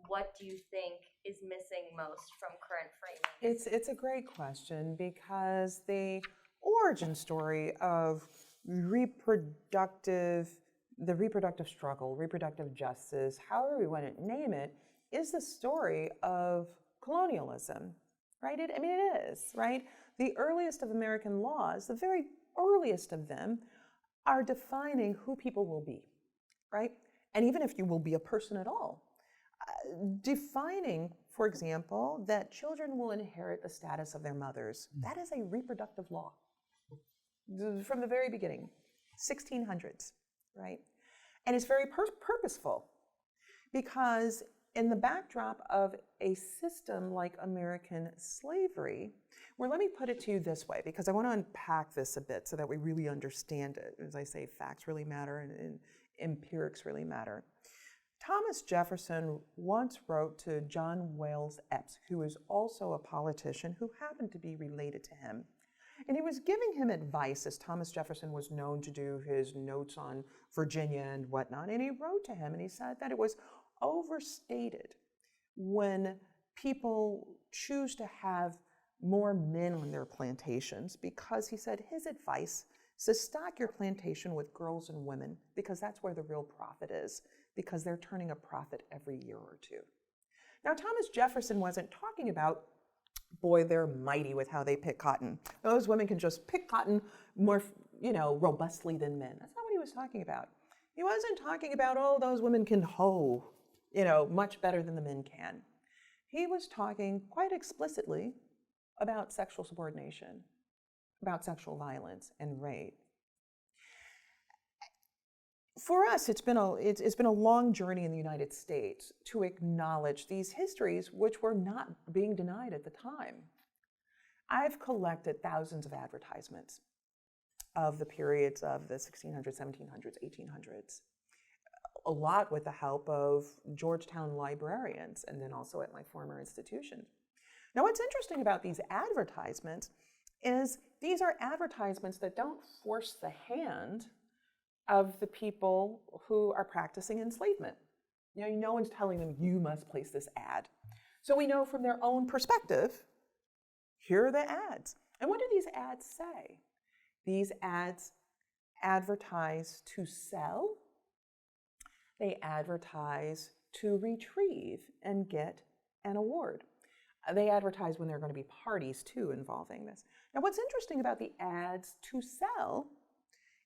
what do you think is missing most from current framing? It's a great question because the origin story of the reproductive struggle, reproductive justice, however we want to name it, is the story of colonialism, right? It is, right? The earliest of American laws, the very earliest of them, are defining who people will be, right? And even if you will be a person at all, defining, for example, that children will inherit the status of their mothers. That is a reproductive law from the very beginning, 1600s, right? And it's very purposeful because in the backdrop of a system like American slavery, where let me put it to you this way, because I want to unpack this a bit so that we really understand it. As I say, facts really matter and empirics really matter. Thomas Jefferson once wrote to John Wales Epps, who was also a politician who happened to be related to him. And he was giving him advice, as Thomas Jefferson was known to do his notes on Virginia and whatnot. And he wrote to him and he said that it was overstated when people choose to have more men on their plantations, because he said his advice is to stock your plantation with girls and women because that's where the real profit is, because they're turning a profit every year or two. Now, Thomas Jefferson wasn't talking about, boy, they're mighty with how they pick cotton. Those women can just pick cotton more, robustly than men. That's not what he was talking about. He wasn't talking about, oh, those women can hoe, much better than the men can. He was talking quite explicitly about sexual subordination, about sexual violence and rape. For us, it's been a long journey in the United States to acknowledge these histories which were not being denied at the time. I've collected thousands of advertisements of the periods of the 1600s, 1700s, 1800s, a lot with the help of Georgetown librarians and then also at my former institution. Now, what's interesting about these advertisements is these are advertisements that don't force the hand of the people who are practicing enslavement. No one's telling them, you must place this ad. So we know from their own perspective, here are the ads. And what do these ads say? These ads advertise to sell. They advertise to retrieve and get an award. They advertise when there are going to be parties, too, involving this. Now, what's interesting about the ads to sell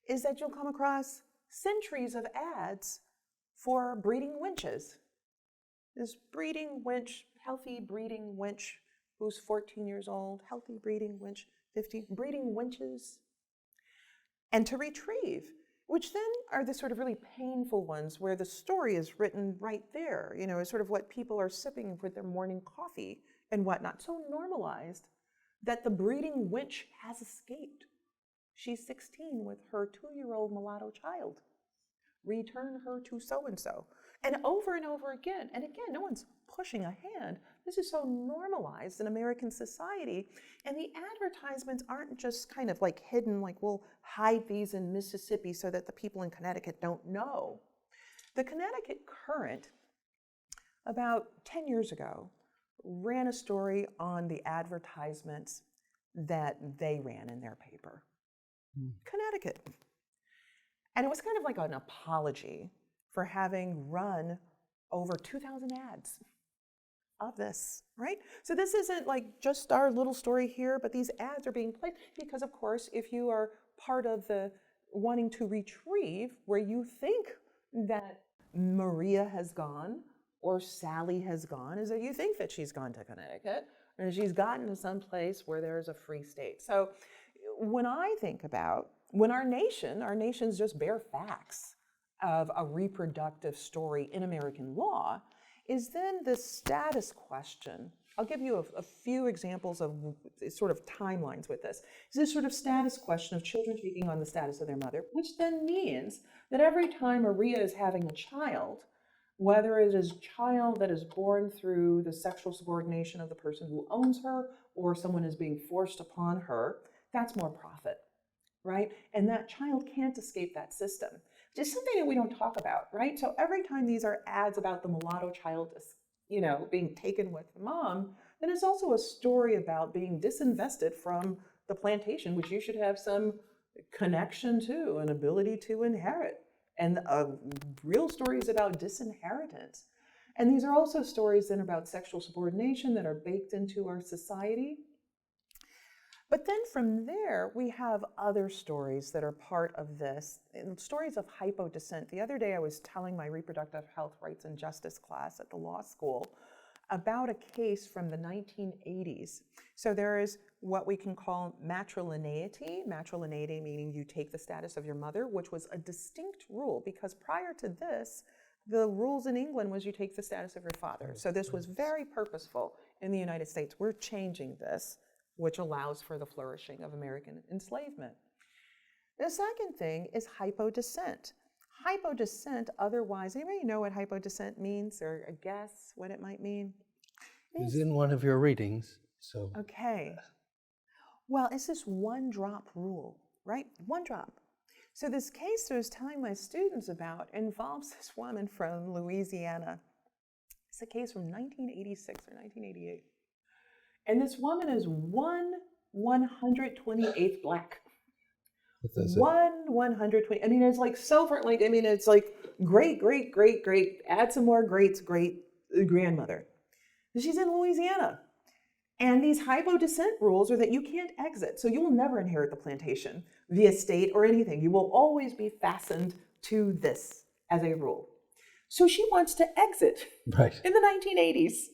is that you'll come across centuries of ads for breeding winches. This breeding winch, healthy breeding winch, who's 14 years old, healthy breeding winch, 15, breeding winches. And to retrieve, which then are the sort of really painful ones where the story is written right there, is sort of what people are sipping with their morning coffee and whatnot, so normalized that the breeding winch has escaped. She's 16 with her 2-year-old mulatto child. return her to so-and-so. And over again. And again, no one's pushing a hand. This is so normalized in American society. And the advertisements aren't just kind of like hidden, like we'll hide these in Mississippi so that the people in Connecticut don't know. The Connecticut Current, about 10 years ago, ran a story on the advertisements that they ran in their paper. Connecticut. And it was kind of like an apology for having run over 2,000 ads of this, right? So this isn't like just our little story here, but these ads are being played because, of course, if you are part of the wanting to retrieve where you think that Maria has gone or Sally has gone, is that you think that she's gone to Connecticut and she's gotten to some place where there's a free state. So when I think about when our nation's just bare facts of a reproductive story in American law, is then the status question. I'll give you a few examples of sort of timelines with this. It's this sort of status question of children taking on the status of their mother, which then means that every time Maria is having a child, whether it is a child that is born through the sexual subordination of the person who owns her or someone is being forced upon her, that's more profit, right? And that child can't escape that system. Just something that we don't talk about, right? So every time these are ads about the mulatto child, being taken with mom, then it's also a story about being disinvested from the plantation, which you should have some connection to, an ability to inherit. And real stories about disinheritance. And these are also stories then about sexual subordination that are baked into our society. But then from there, we have other stories that are part of this, stories of hypodescent. The other day, I was telling my reproductive health rights and justice class at the law school about a case from the 1980s. So there is what we can call matrilineity meaning you take the status of your mother, which was a distinct rule because prior to this, the rules in England was you take the status of your father. So this was very purposeful in the United States. We're changing this, which allows for the flourishing of American enslavement. The second thing is hypodescent. Hypodescent, otherwise, anybody know what hypodescent means or a guess what it might mean? It was in one of your readings, so. Okay. Well, it's this one drop rule, right? One drop. So this case that I was telling my students about involves this woman from Louisiana. It's a case from 1986 or 1988. And this woman is 1/128th black. What does 1/120. I mean, it's like it's like great, great, great, great. Add some more greats, great grandmother. She's in Louisiana. And these hypodescent rules are that you can't exit. So you will never inherit the plantation, the estate, or anything. You will always be fastened to this as a rule. So she wants to exit Right. in the 1980s.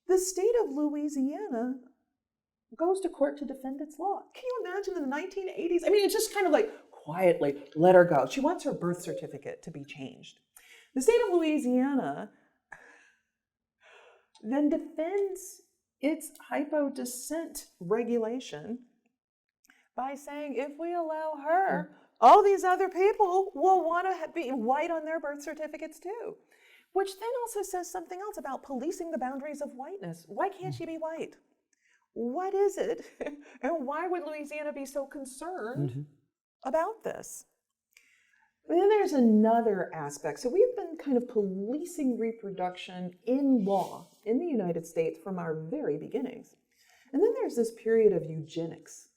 The state of Louisiana goes to court to defend its law. Can you imagine in the 1980s? I mean, it's just kind of like quietly let her go. She wants her birth certificate to be changed. The state of Louisiana then defends its hypodescent regulation by saying if we allow her, all these other people will want to be white on their birth certificates too. Which then also says something else about policing the boundaries of whiteness. Why can't she be white? What is it? And why would Louisiana be so concerned about this? And then there's another aspect. So we've been kind of policing reproduction in law in the United States from our very beginnings. And then there's this period of eugenics.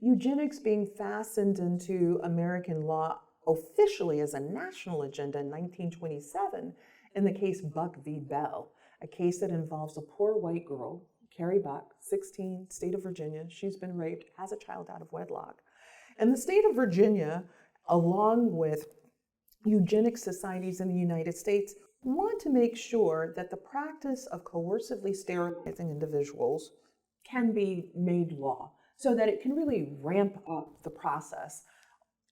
Eugenics being fastened into American law officially as a national agenda in 1927 in the case Buck v. Bell, a case that involves a poor white girl, Carrie Buck, 16, state of Virginia. She's been raped, has a child out of wedlock. And the state of Virginia, along with eugenic societies in the United States, want to make sure that the practice of coercively sterilizing individuals can be made law so that it can really ramp up the process.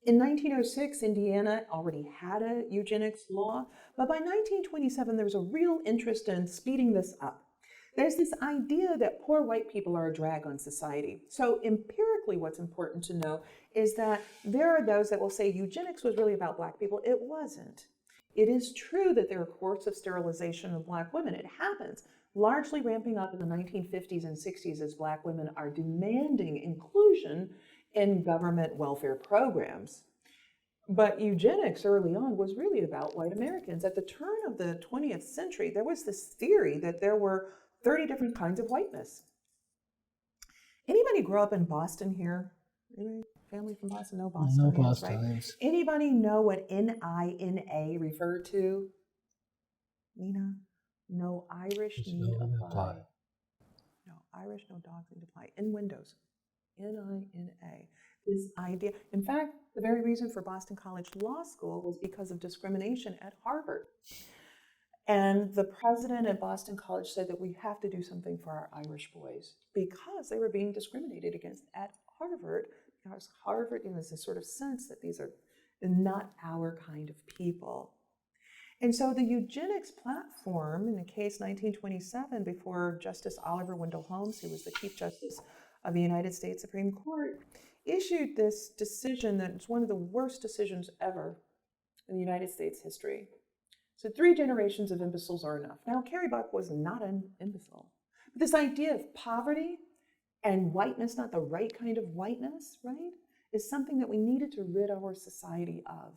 In 1906, Indiana already had a eugenics law, but by 1927, there was a real interest in speeding this up. there's this idea that poor white people are a drag on society. So empirically, what's important to know is that there are those that will say eugenics was really about Black people. It wasn't. It is true that there are courts of sterilization of Black women. It happens, largely ramping up in the 1950s and 60s as Black women are demanding inclusion in government welfare programs. But eugenics early on was really about white Americans. At the turn of the 20th century, there was this theory that there were 30 different kinds of whiteness. Anybody grow up in Boston here? Any family from Boston? No Bostonians, No right? Bostonians. Anybody know what NINA referred to? Nina? No Irish There's need no apply. apply. No Irish, no dogs need apply. In Windows. NINA. This idea, in fact, the very reason for Boston College Law School was because of discrimination at Harvard. And the president at Boston College said that we have to do something for our Irish boys because they were being discriminated against at Harvard. Because Harvard, there's this sort of sense that these are not our kind of people. And so the eugenics platform, in the case 1927, before Justice Oliver Wendell Holmes, who was the Chief Justice of the United States Supreme Court, issued this decision that it's one of the worst decisions ever in the United States history. So 3 generations of imbeciles are enough. Now, Carrie Buck was not an imbecile. But this idea of poverty and whiteness, not the right kind of whiteness, right, is something that we needed to rid our society of,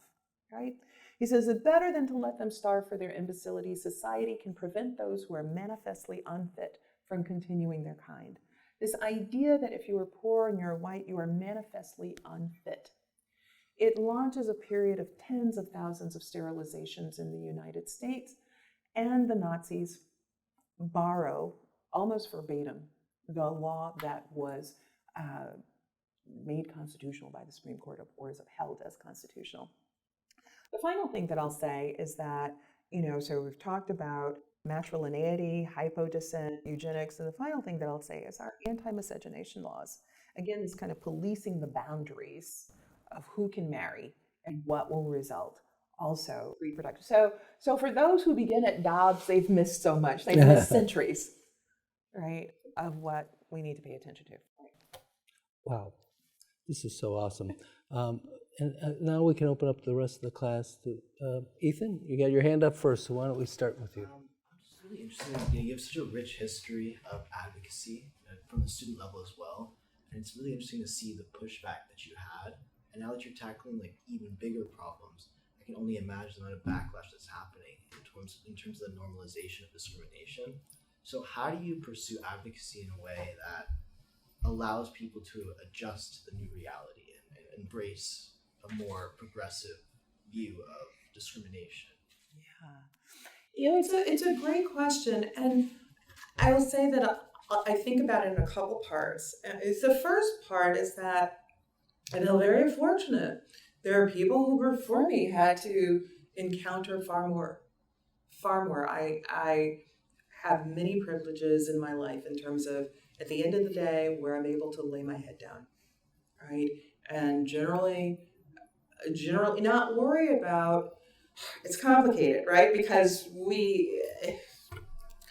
right? He says that better than to let them starve for their imbecility, society can prevent those who are manifestly unfit from continuing their kind. This idea that if you are poor and you're white, you are manifestly unfit. It launches a period of tens of thousands of sterilizations in the United States, and the Nazis borrow, almost verbatim, the law that was made constitutional by the Supreme Court, or is upheld as constitutional. The final thing that I'll say is that, so we've talked about matrilineity, hypodescent, eugenics, and the final thing that I'll say is our anti-miscegenation laws. Again, this kind of policing the boundaries of who can marry and what will result. Also, reproductive. So for those who begin at Dobbs, they've missed so much. They've missed centuries, right, of what we need to pay attention to. Wow, this is so awesome. And now we can open up the rest of the class to Ethan. You got your hand up first, so why don't we start with you? I'm just really interested. You have such a rich history of advocacy from the student level as well, and it's really interesting to see the pushback that you had. And now that you're tackling like even bigger problems, I can only imagine the amount of backlash that's happening in terms of the normalization of discrimination. So how do you pursue advocacy in a way that allows people to adjust to the new reality and embrace a more progressive view of discrimination? Yeah. It's a great question, and I will say that I think about it in a couple parts. The first part is that I feel very fortunate. There are people who before me had to encounter far more. I have many privileges in my life in terms of, at the end of the day, where I'm able to lay my head down, right? And generally not worry about, it's complicated, right? Because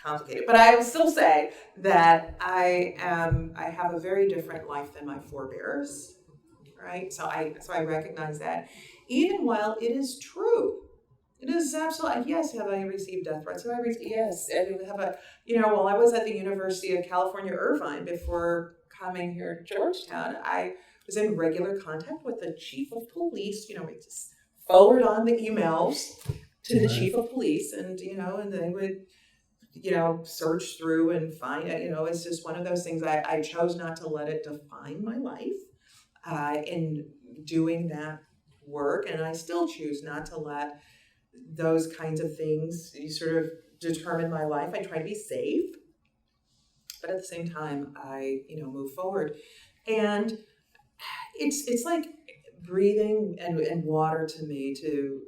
complicated. But I will still say that I have a very different life than my forebears, right? So I recognize that. Even while it is true, it is absolutely, yes, have I received death threats? Yes. While I was at the University of California, Irvine, before coming here to Georgetown, I was in regular contact with the chief of police. We just forward on the emails to the chief of police, and they would, search through and find it. It's just one of those things. I chose not to let it define my life in doing that work, and I still choose not to let those kinds of things sort of determine my life. I try to be safe, but at the same time, I move forward, and it's like breathing and water to me to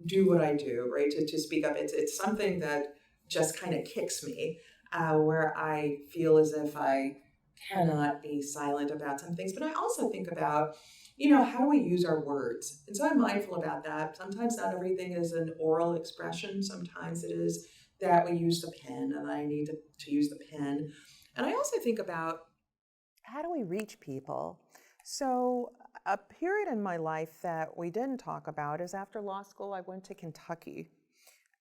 do what I do, right? To speak up. It's something that just kind of kicks me, where I feel as if I cannot be silent about some things. But I also think about, how do we use our words? And so I'm mindful about that. Sometimes not everything is an oral expression. Sometimes it is that we use the pen, and I need to use the pen. And I also think about how do we reach people? So a period in my life that we didn't talk about is after law school, I went to Kentucky.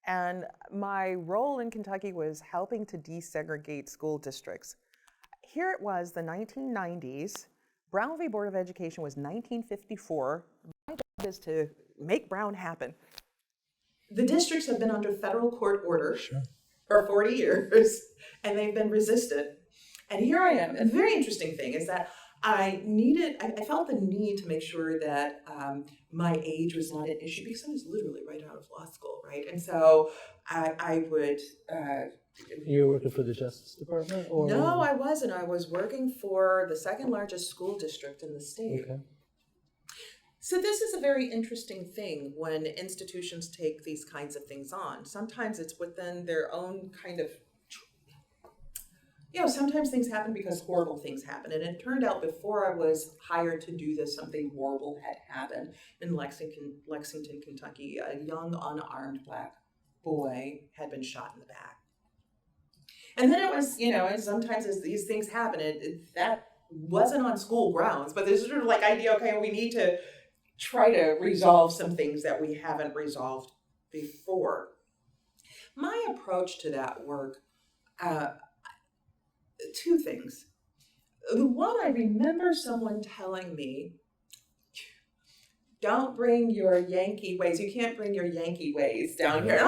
And my role in Kentucky was helping to desegregate school districts. Here it was, the 1990s. Brown v. Board of Education was 1954. My job is to make Brown happen. The districts have been under federal court order for 40 years, and they've been resisted. And here I am. A very interesting thing is that I felt the need to make sure that my age was not an issue because I was literally right out of law school, right? And so I would... You were working for the Justice Department? Or No, I wasn't. I was working for the second largest school district in the state. Okay. So this is a very interesting thing when institutions take these kinds of things on. Sometimes it's within their own kind of, sometimes things happen because horrible things happen. And it turned out before I was hired to do this, something horrible had happened in Lexington, Kentucky. A young unarmed Black boy had been shot in the back. And then it was, and sometimes as these things happen, that wasn't on school grounds, but there's sort of like idea, okay, we need to try to resolve some things that we haven't resolved before. My approach to that work, two things. The one, I remember someone telling me, don't bring your Yankee ways. You can't bring your Yankee ways down here.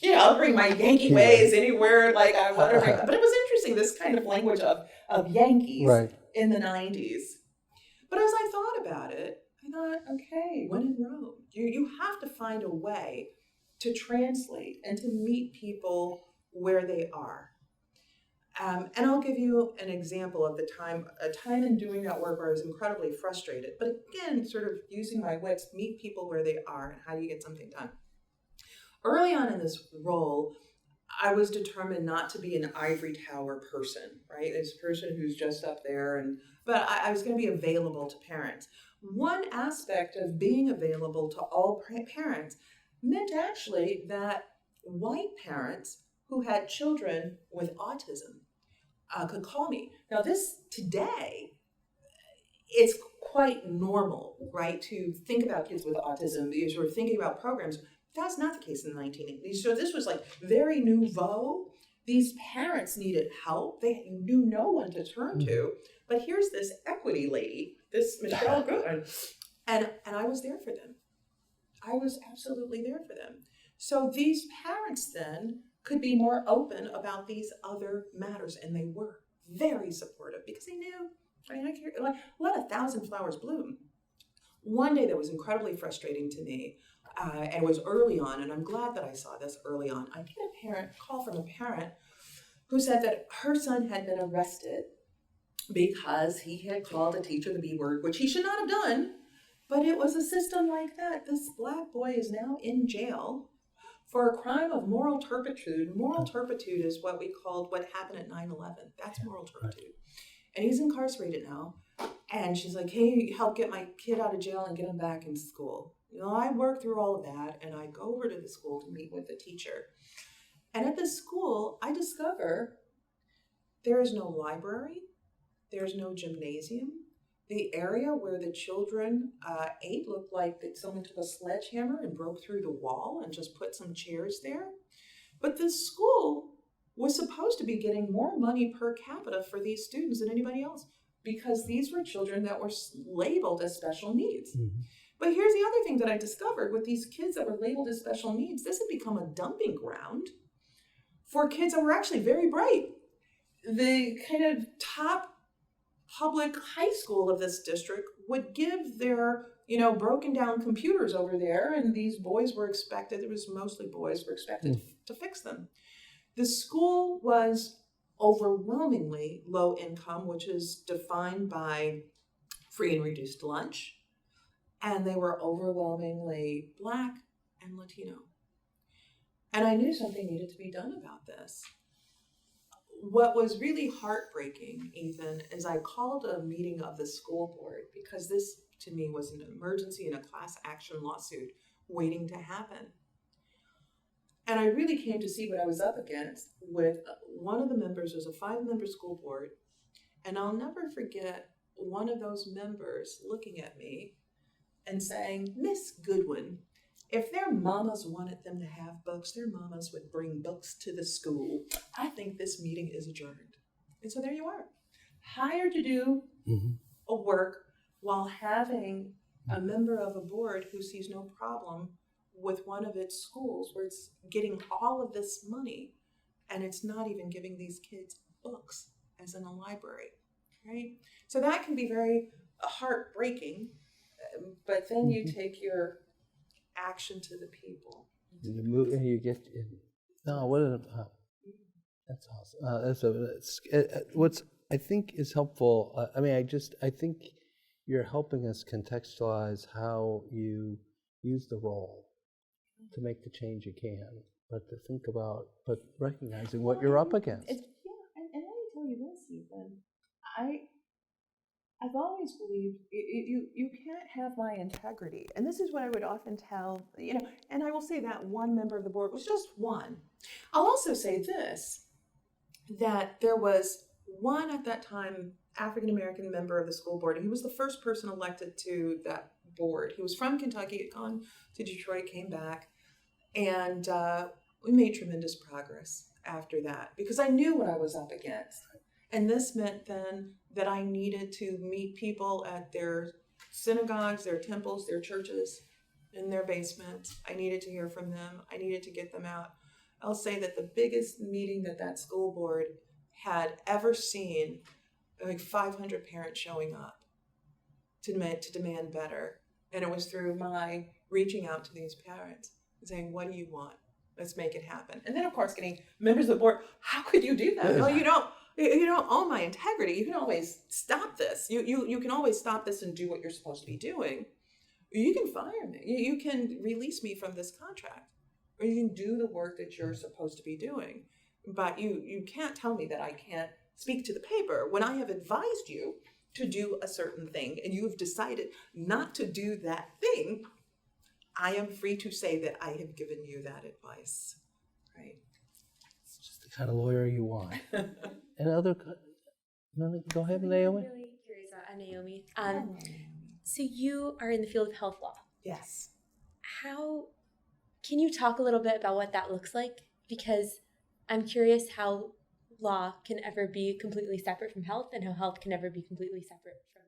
And I'll bring my Yankee ways anywhere like I want to bring them. But it was interesting, this kind of language of Yankees in the 90s. But as I thought about it, I thought, okay, when in Rome, you have to find a way to translate and to meet people where they are. And I'll give you an example of a time in doing that work where I was incredibly frustrated. But again, sort of using my wits, meet people where they are and how do you get something done. Early on in this role, I was determined not to be an ivory tower person, right? This person who's just up there, but I was going to be available to parents. One aspect of being available to all parents meant actually that white parents who had children with autism could call me. Now this, today, it's quite normal, right, to think about kids with autism. You're sort of thinking about programs. That's not the case in the 1980s. So this was like very nouveau. These parents needed help. They knew no one to turn to. But here's this equity lady, this Michele Goodwin, and I was there for them. I was absolutely there for them. So these parents then could be more open about these other matters, and they were very supportive because they knew, let 1,000 flowers bloom. One day that was incredibly frustrating to me, and it was early on, and I'm glad that I saw this early on. I get a call from a parent who said that her son had been arrested because he had called a teacher the B word, which he should not have done, but it was a system like that. This Black boy is now in jail for a crime of moral turpitude. Moral turpitude is what happened at 9/11. That's moral turpitude. And he's incarcerated now. And she's like, hey, help get my kid out of jail and get him back in school. I work through all of that, and I go over to the school to meet with the teacher. And at the school, I discover there is no library, there's no gymnasium. The area where the children ate looked like that someone took a sledgehammer and broke through the wall and just put some chairs there. But this school was supposed to be getting more money per capita for these students than anybody else because these were children that were labeled as special needs. Mm-hmm. But here's the other thing that I discovered with these kids that were labeled as special needs. This had become a dumping ground for kids that were actually very bright. The kind of top public high school of this district would give their, broken down computers over there, and these boys were expected, it was mostly boys, were expected to fix them. The school was overwhelmingly low income, which is defined by free and reduced lunch, and they were overwhelmingly Black and Latino. And I knew something needed to be done about this. What was really heartbreaking, Ethan, is I called a meeting of the school board because this, to me, was an emergency in a class action lawsuit waiting to happen. And I really came to see what I was up against with one of the members. Was a 5-member school board. And I'll never forget one of those members looking at me and saying, Miss Goodwin, if their mamas wanted them to have books, their mamas would bring books to the school. I think this meeting is adjourned. And so there you are, hired to do a work while having a member of a board who sees no problem with one of its schools where it's getting all of this money and it's not even giving these kids books as in a library, right? So that can be very heartbreaking, but then you take your action to the people. You move and you get. No, what an, that's awesome. What's I think is helpful. I think you're helping us contextualize how you use the role to make the change you can, but to think about, but recognizing what you're up against. And let me tell you this, Ethan. I've always believed you can't have my integrity. And this is what I would often tell, and I will say that one member of the board was just one. I'll also say this, that there was one at that time African-American member of the school board. He was the first person elected to that board. He was from Kentucky, had gone to Detroit, came back, and we made tremendous progress after that because I knew what I was up against. And this meant then that I needed to meet people at their synagogues, their temples, their churches, in their basements. I needed to hear from them. I needed to get them out. I'll say that the biggest meeting that school board had ever seen, like 500 parents showing up to demand better. And it was through my reaching out to these parents and saying, what do you want? Let's make it happen. And then, of course, getting members of the board, how could you do that? Well, you don't own my integrity. You can always stop this. You can always stop this and do what you're supposed to be doing. You can fire me. You can release me from this contract. Or you can do the work that you're supposed to be doing. But you can't tell me that I can't speak to the paper when I have advised you to do a certain thing and you have decided not to do that thing. I am free to say that I have given you that advice, right? It's just the kind of lawyer you want. And other, go ahead, Naomi. I'm really curious about Naomi. So you are in the field of health law. Yes. Can you talk a little bit about what that looks like? Because I'm curious how law can ever be completely separate from health and how health can never be completely separate from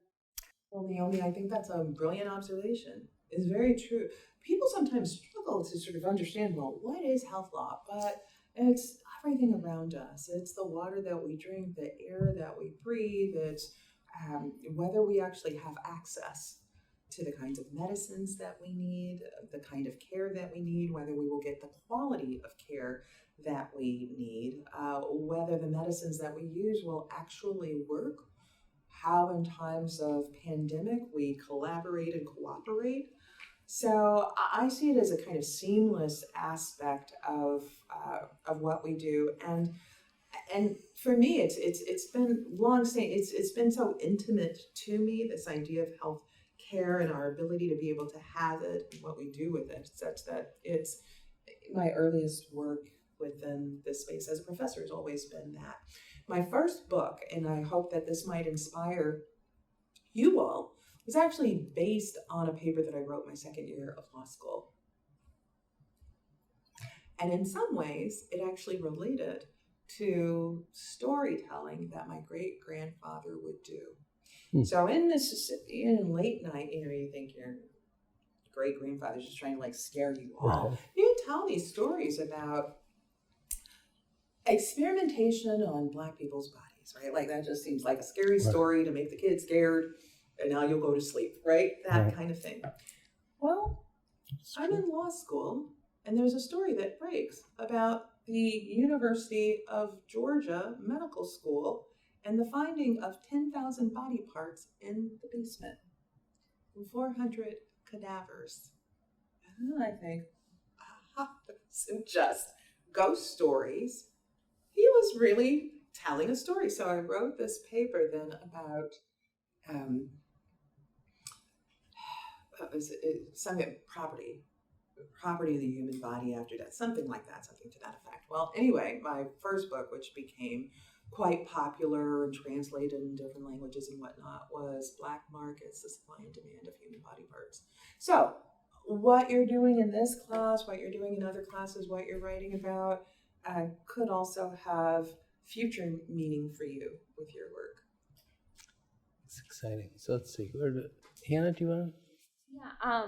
law. Well, Naomi, I think that's a brilliant observation. It's very true. People sometimes struggle to sort of understand, well, what is health law? But it's everything around us. It's the water that we drink, the air that we breathe. It's whether we actually have access to the kinds of medicines that we need, the kind of care that we need, whether we will get the quality of care that we need, whether the medicines that we use will actually work, how in times of pandemic we collaborate and cooperate. So I see it as a kind of seamless aspect of what we do, and for me, it's been long-standing. It's been so intimate to me, this idea of health care and our ability to be able to have it and what we do with it, such that it's my earliest work within this space as a professor has always been that. My first book, and I hope that this might inspire you all, was actually based on a paper that I wrote my second year of law school. And in some ways, it actually related to storytelling that my great-grandfather would do. So in Mississippi, in late night, you think your great-grandfather's just trying to scare you all. Right. You tell these stories about experimentation on Black people's bodies, right? Like that just seems like a scary story to make the kids scared, and now you'll go to sleep, right? That kind of thing. Well, I'm in law school, and there's a story that breaks about the University of Georgia Medical School and the finding of 10,000 body parts in the basement, 400 cadavers. And then I think, so just ghost stories. He was really telling a story. So I wrote this paper then about some property property of the human body after death, something like that, something to that effect. Well, anyway, my first book, which became quite popular and translated in different languages and whatnot, was Black Markets, the Supply and Demand of Human Body Parts. So what you're doing in this class, what you're doing in other classes, what you're writing about, could also have future meaning for you with your work. It's exciting. So let's see. Hannah, do you want to? Yeah,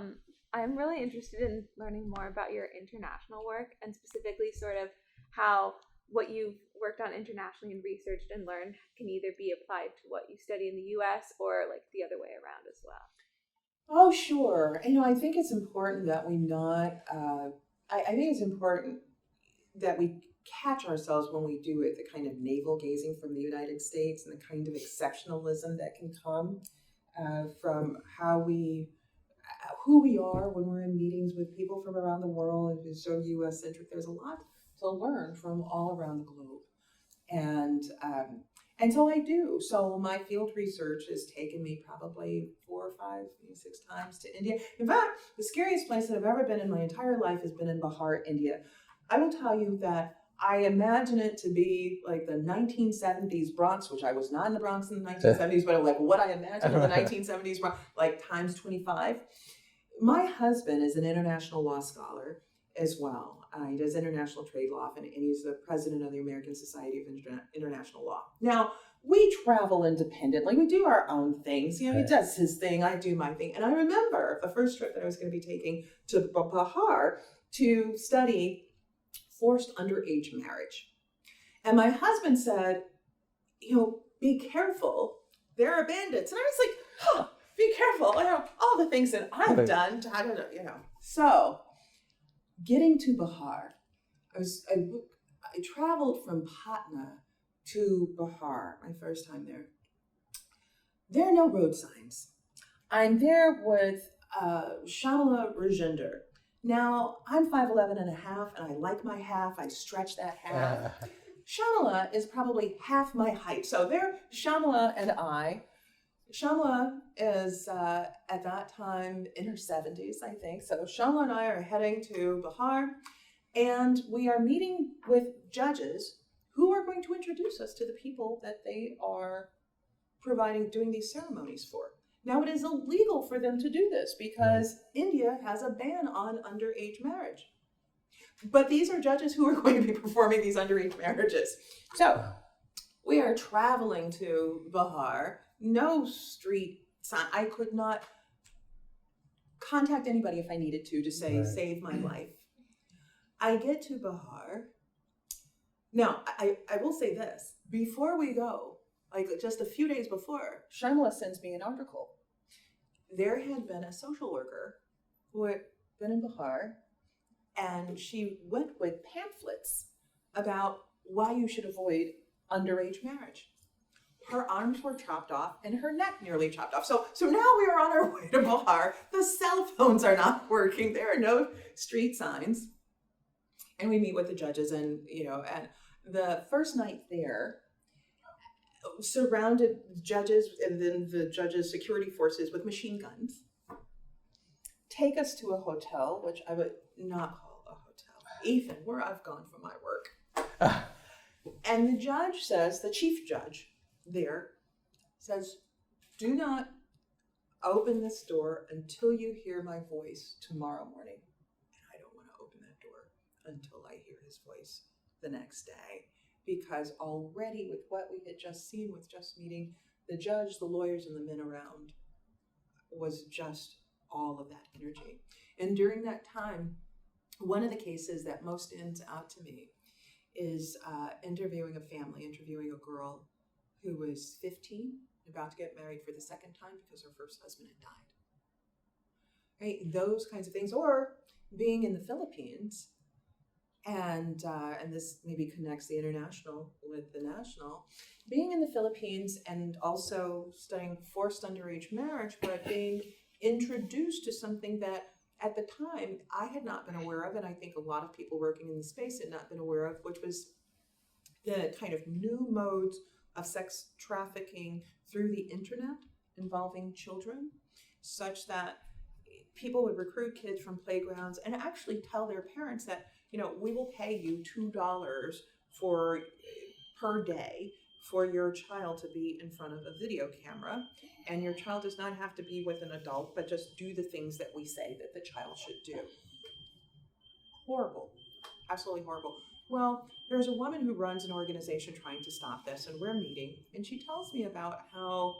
I'm really interested in learning more about your international work and specifically sort of how what you've worked on internationally and researched and learned can either be applied to what you study in the US or like the other way around as well. Oh, sure. I think it's important that we not, I think it's important that we catch ourselves when we do it, the kind of navel gazing from the United States and the kind of exceptionalism that can come from who we are when we're in meetings with people from around the world. If it's so US centric, there's a lot to learn from all around the globe. And so I do. So my field research has taken me probably 4 or 5, maybe 6 times to India. In fact, the scariest place that I've ever been in my entire life has been in Bihar, India. I will tell you that I imagine it to be like the 1970s Bronx, which I was not in the Bronx in the 1970s, but like what I imagine in the 1970s Bronx, like times 25. My husband is an international law scholar as well. He does international trade law, and he's the president of the American Society of International Law. Now, we travel independently. We do our own things. He does his thing, I do my thing. And I remember the first trip that I was going to be taking to Bihar to study forced underage marriage. And my husband said, be careful. There are bandits. And I was like, be careful. All the things that I've done, So, getting to Bihar, I traveled from Patna to Bihar, my first time there. There are no road signs. I'm there with Shamala Rajinder. Now, I'm 5'11" and a half, and I like my half. I stretch that half. Shamala is probably half my height. So there, Shamala and I. Shamala is at that time in her 70s, I think. So Shamala and I are heading to Bihar, and we are meeting with judges who are going to introduce us to the people that they are doing these ceremonies for. Now, it is illegal for them to do this because India has a ban on underage marriage. But these are judges who are going to be performing these underage marriages. So we are traveling to Bihar. No street sign. I could not contact anybody if I needed to say, save my life. I get to Bihar. Now, I will say this. Before we go, like just a few days before, Shamala sends me an article. There had been a social worker who had been in Bihar, and she went with pamphlets about why you should avoid underage marriage. Her arms were chopped off and her neck nearly chopped off. So now we are on our way to Bihar. The cell phones are not working. There are no street signs. And we meet with the judges, and the first night there, surrounded judges and then the judges' security forces with machine guns, take us to a hotel, which I would not call a hotel, even where I've gone for my work. And the judge says, the chief judge there says, do not open this door until you hear my voice tomorrow morning. And I don't want to open that door until I hear his voice the next day. Because already with what we had just seen with just meeting the judge, the lawyers, and the men around, was just all of that energy. And during that time, one of the cases that most stands out to me is interviewing a family, interviewing a girl who was 15, about to get married for the second time because her first husband had died. Right? Those kinds of things. Or being in the Philippines, and this maybe connects the international with the national, being in the Philippines and also studying forced underage marriage, but being introduced to something that at the time I had not been aware of, and I think a lot of people working in the space had not been aware of, which was the kind of new modes of sex trafficking through the internet involving children, such that people would recruit kids from playgrounds and actually tell their parents that, we will pay you $2 per day for your child to be in front of a video camera. And your child does not have to be with an adult, but just do the things that we say that the child should do. Horrible. Absolutely horrible. Well, there's a woman who runs an organization trying to stop this, and we're meeting, and she tells me about how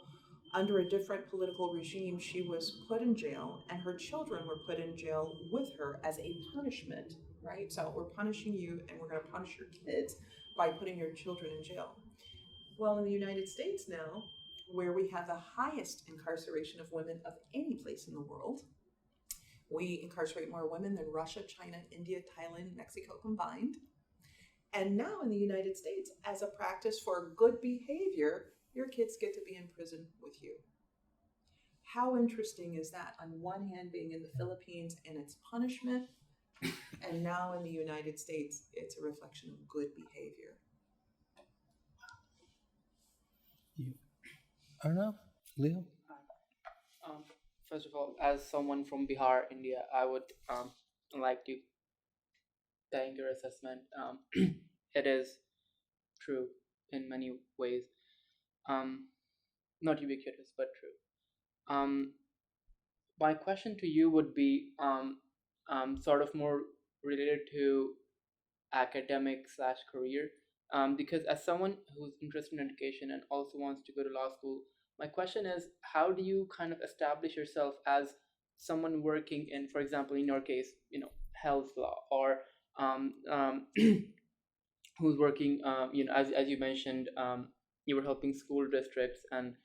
under a different political regime, she was put in jail, and her children were put in jail with her as a punishment, right? So we're punishing you, and we're going to punish your kids by putting your children in jail. Well, in the United States now, where we have the highest incarceration of women of any place in the world, we incarcerate more women than Russia, China, India, Thailand, Mexico combined. And now in the United States, as a practice for good behavior, your kids get to be in prison with you. How interesting is that? On one hand, being in the Philippines and it's punishment, and now in the United States, it's a reflection of good behavior. Arnav? Leo? First of all, as someone from Bihar, India, I would like to thank your assessment. It is true in many ways. Not ubiquitous, but true. My question to you would be sort of more related to academic/career, because as someone who's interested in education and also wants to go to law school, my question is, how do you kind of establish yourself as someone working in, for example, in your case, health law, or who's working, as you mentioned, you were helping school districts, and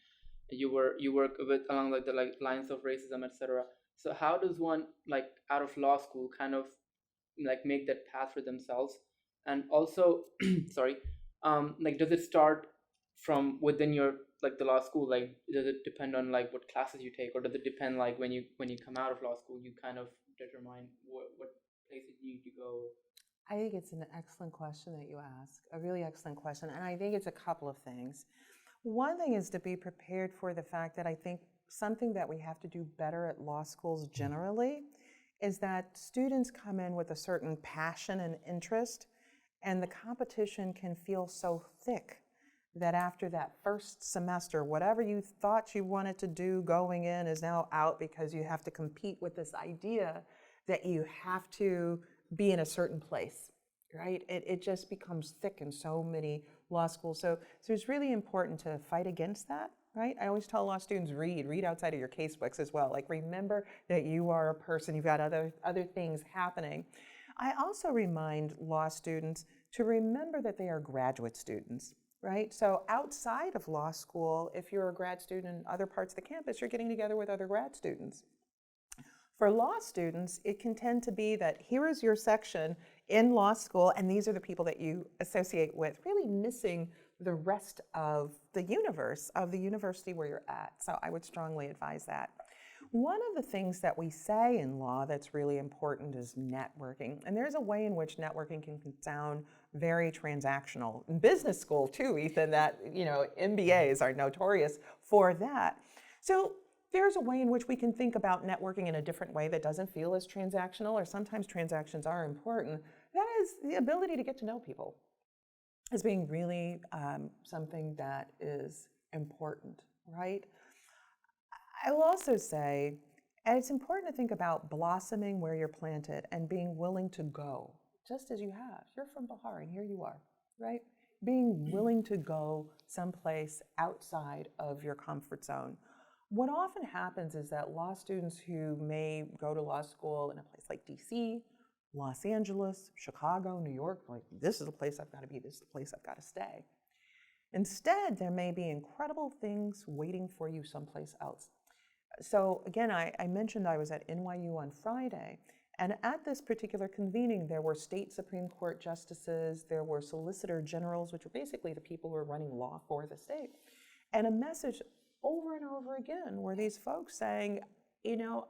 you work with along the lines of racism, etc. So how does one, out of law school, kind of make that path for themselves? And also, sorry, does it start from within your the law school? Does it depend on what classes you take, or does it depend when you come out of law school, you kind of determine what places you need to go? I think it's an excellent question that you ask, a really excellent question. And I think it's a couple of things. One thing is to be prepared for the fact that I think something that we have to do better at law schools generally is that students come in with a certain passion and interest, and the competition can feel so thick that after that first semester, whatever you thought you wanted to do going in is now out, because you have to compete with this idea that you have to be in a certain place, right? It just becomes thick in so many law schools. So it's really important to fight against that, right? I always tell law students, read outside of your casebooks as well. Remember that you are a person, you've got other things happening. I also remind law students to remember that they are graduate students, right? So outside of law school, if you're a grad student in other parts of the campus, you're getting together with other grad students. For law students, it can tend to be that here is your section in law school, and these are the people that you associate with, really missing the rest of the universe of the university where you're at. So I would strongly advise that. One of the things that we say in law that's really important is networking. And there's a way in which networking can sound very transactional. In business school too, Ethan, that, MBAs are notorious for that. So there's a way in which we can think about networking in a different way that doesn't feel as transactional, or sometimes transactions are important. That is the ability to get to know people as being really something that is important, right? I will also say, and it's important to think about blossoming where you're planted and being willing to go, just as you have. You're from Bihar, and here you are, right? Being willing to go someplace outside of your comfort zone. What often happens is that law students who may go to law school in a place like DC, Los Angeles, Chicago, New York, this is the place I've got to be, this is the place I've got to stay. Instead, there may be incredible things waiting for you someplace else. So again, I mentioned I was at NYU on Friday, and at this particular convening, there were state Supreme Court justices, there were solicitor generals, which are basically the people who are running law for the state, and a message over and over again were these folks saying,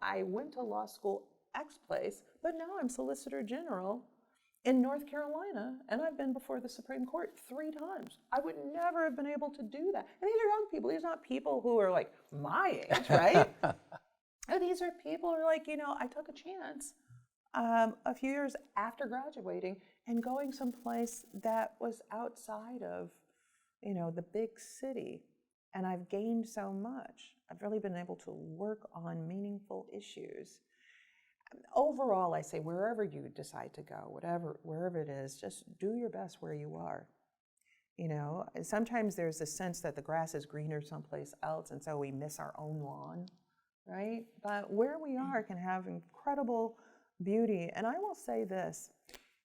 I went to law school X place, but now I'm Solicitor General in North Carolina, and I've been before the Supreme Court 3 times. I would never have been able to do that. And these are young people. These are not people who are my age, right? And these are people who are like, I took a chance a few years after graduating and going someplace that was outside of, the big city. And I've gained so much. I've really been able to work on meaningful issues. Overall, I say wherever you decide to go, wherever it is, just do your best where you are. Sometimes there's a sense that the grass is greener someplace else, and so we miss our own lawn, right? But where we are can have incredible beauty. And I will say this,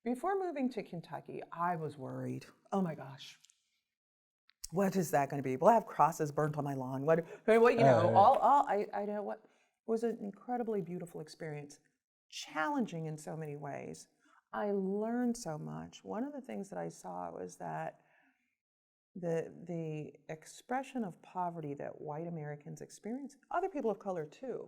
before moving to Kentucky, I was worried. Oh my gosh, what is that going to be? Will I have crosses burnt on my lawn? What I know what was an incredibly beautiful experience, challenging in so many ways. I learned so much. One of the things that I saw was that the expression of poverty that white Americans experience, other people of color too,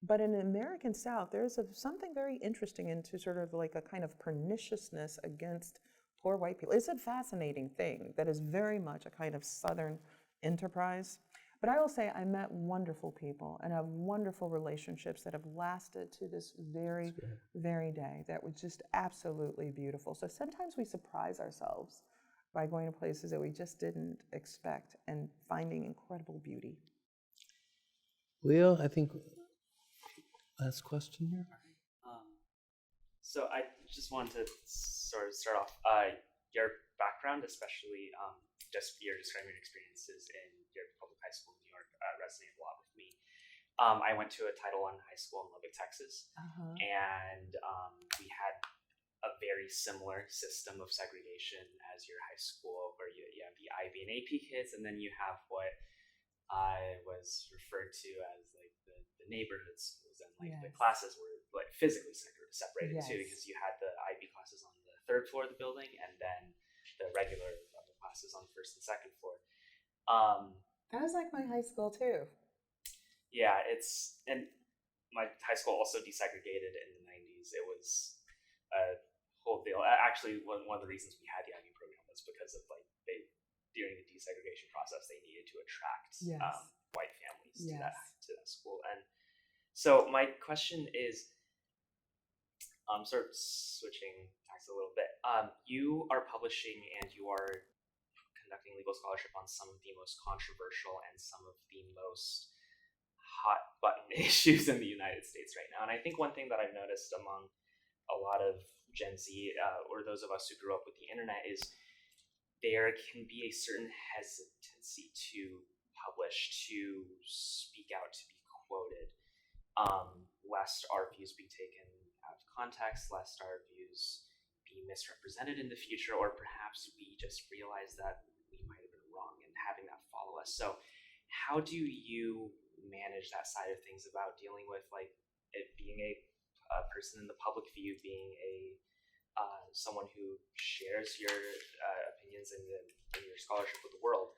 but in the American South, there's something very interesting into sort of like a kind of perniciousness against poor white people. It's a fascinating thing that is very much a kind of Southern enterprise. But I will say I met wonderful people and have wonderful relationships that have lasted to this very, very day. That was just absolutely beautiful. So sometimes we surprise ourselves by going to places that we just didn't expect and finding incredible beauty. Leo, I think last question here. So I just wanted to sort of start off your background, especially just your describing your experiences in your public high school in New York, resonated a lot with me. I went to a Title I high school in Lubbock, Texas, and we had a very similar system of segregation as your high school, where you have the IB and AP kids, and then you have what I was referred to as like the neighborhood schools, and like the classes were like physically separated too, because you had the IB classes on the third floor of the building, and then the regular classes on the first and second floor. That was like my high school too. Yeah, and my high school also desegregated in the 90s. It was a whole deal. Actually, one of the reasons we had the IB program was because of during the desegregation process, they needed to attract white families to that school. And so my question is, sort of switching tacks a little bit. You are publishing and you are conducting legal scholarship on some of the most controversial and some of the most hot button issues in the United States right now. And I think one thing that I've noticed among a lot of Gen Z or those of us who grew up with the internet is there can be a certain hesitancy to publish, to speak out, to be quoted, lest our views be taken out of context, lest our views be misrepresented in the future, or perhaps we just realize that we might have been wrong and having that follow us. So how do you manage that side of things about dealing with like it being a person in the public view, being a someone who shares your opinions and your scholarship with the world?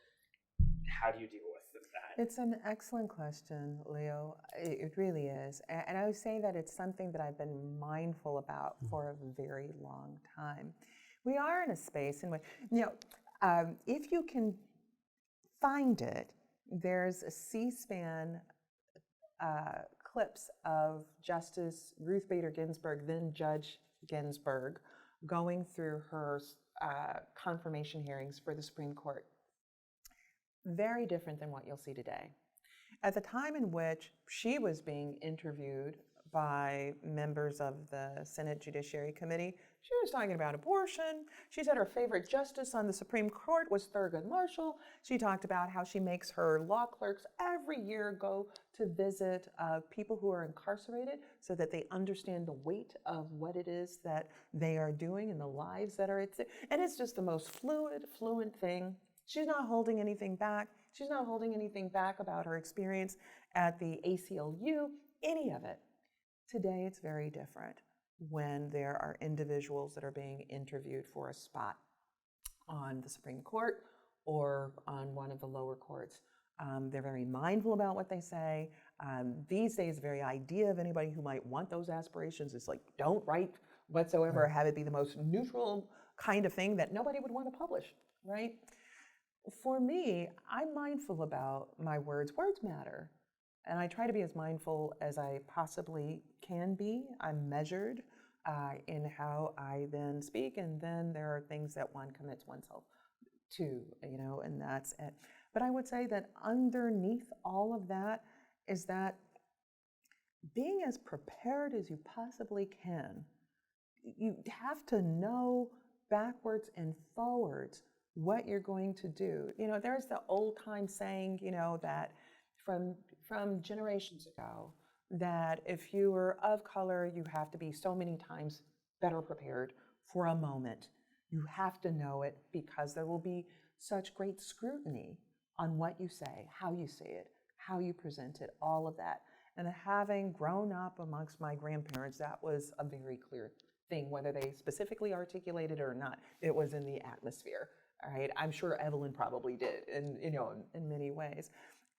How do you deal with that? It's an excellent question, Leo. It really is. And I would say that it's something that I've been mindful about for a very long time. We are in a space in which, if you can find it, there's a C-SPAN clips of Justice Ruth Bader Ginsburg, then Judge Ginsburg, going through her confirmation hearings for the Supreme Court. Very different than what you'll see today. At the time in which she was being interviewed by members of the Senate Judiciary Committee, she was talking about abortion. She said her favorite justice on the Supreme Court was Thurgood Marshall. She talked about how she makes her law clerks every year go to visit people who are incarcerated so that they understand the weight of what it is that they are doing and the lives that are at stake. And it's just the most fluent thing. She's not holding anything back. She's not holding anything back about her experience at the ACLU, any of it. Today, it's very different when there are individuals that are being interviewed for a spot on the Supreme Court or on one of the lower courts. They're very mindful about what they say. These days, the very idea of anybody who might want those aspirations is like, don't write whatsoever, have it be the most neutral kind of thing that nobody would want to publish, right? For me, I'm mindful about my words. Words matter. And I try to be as mindful as I possibly can be. I'm measured in how I then speak, and then there are things that one commits oneself to, and that's it. But I would say that underneath all of that is that being as prepared as you possibly can. You have to know backwards and forwards what you're going to do. There's the old time saying, that from generations ago, that if you were of color, you have to be so many times better prepared for a moment. You have to know it because there will be such great scrutiny on what you say it, how you present it, all of that. And having grown up amongst my grandparents, that was a very clear thing, whether they specifically articulated it or not. It was in the atmosphere. All right, I'm sure Evelyn probably did, in many ways,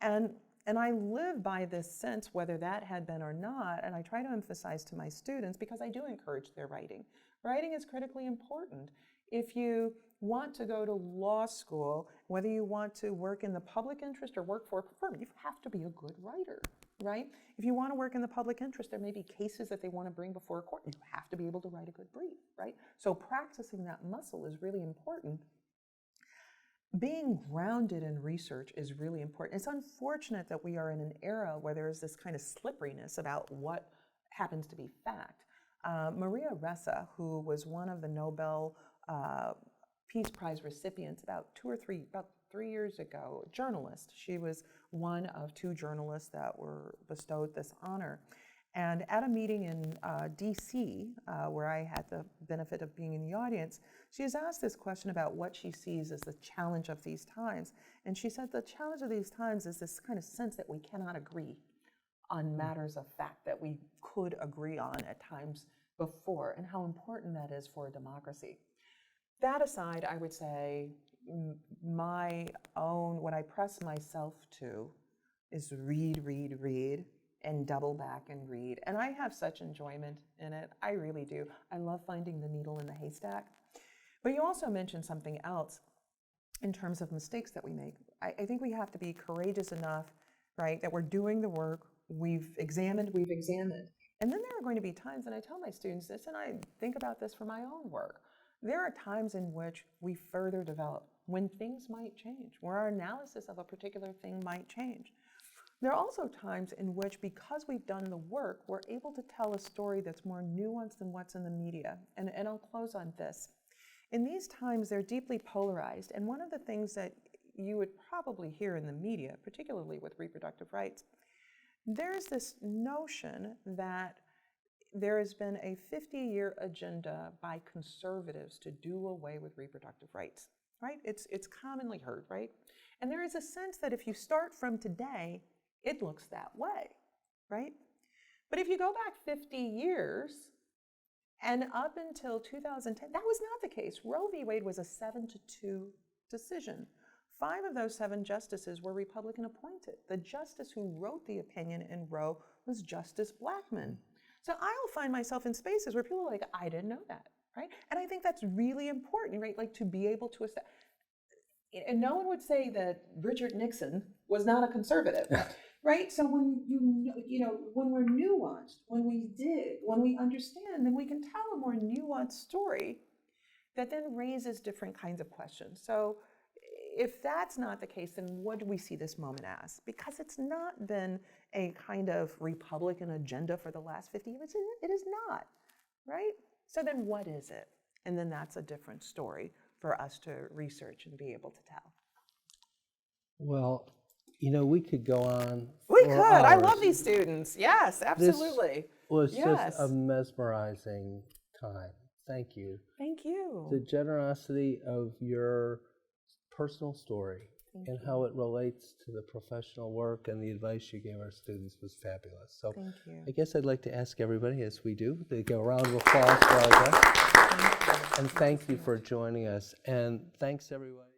and I live by this sense, whether that had been or not. And I try to emphasize to my students, because I do encourage their writing. Writing is critically important. If you want to go to law school, whether you want to work in the public interest or work for a firm, you have to be a good writer, right? If you want to work in the public interest, there may be cases that they want to bring before a court. You have to be able to write a good brief, right? So practicing that muscle is really important. Being grounded in research is really important. It's unfortunate that we are in an era where there is this kind of slipperiness about what happens to be fact. Maria Ressa, who was one of the Nobel Peace Prize recipients about 3 years ago, a journalist. She was one of 2 journalists that were bestowed this honor. And at a meeting in DC, where I had the benefit of being in the audience, she was asked this question about what she sees as the challenge of these times. And she said the challenge of these times is this kind of sense that we cannot agree on matters of fact that we could agree on at times before, and how important that is for a democracy. That aside, I would say my own, what I press myself to is read, and double back and read. And I have such enjoyment in it. I really do. I love finding the needle in the haystack. But you also mentioned something else in terms of mistakes that we make. I think we have to be courageous enough, right, that we're doing the work, we've examined. And then there are going to be times, and I tell my students this, and I think about this for my own work. There are times in which we further develop, when things might change, where our analysis of a particular thing might change. There are also times in which, because we've done the work, we're able to tell a story that's more nuanced than what's in the media. And I'll close on this. In these times, they're deeply polarized. And one of the things that you would probably hear in the media, particularly with reproductive rights, there's this notion that there has been a 50-year agenda by conservatives to do away with reproductive rights, right? It's commonly heard, right? And there is a sense that if you start from today, it looks that way, right? But if you go back 50 years and up until 2010, that was not the case. Roe v. Wade was a 7-2 decision. 5 of those 7 justices were Republican appointed. The justice who wrote the opinion in Roe was Justice Blackmun. So I'll find myself in spaces where people are like, I didn't know that, right? And I think that's really important, right? Like to be able to assess. And no one would say that Richard Nixon was not a conservative, right? So when when we're nuanced, when we understand, then we can tell a more nuanced story that then raises different kinds of questions. So if that's not the case, then what do we see this moment as? Because it's not been a kind of Republican agenda for the last 50 years. It is not, right? So then what is it? And then that's a different story for us to research and be able to tell. Well, we could go on. We could. I hours. love these students. Yes, absolutely. This was Yes. just a mesmerizing time. Thank you. Thank you. The generosity of your personal story and how it relates to the professional work and the advice you gave our students was fabulous. So Thank you. I guess I'd like to ask everybody, as we do, to give a round of applause for our guests. And thank you for joining us. And thanks, everybody.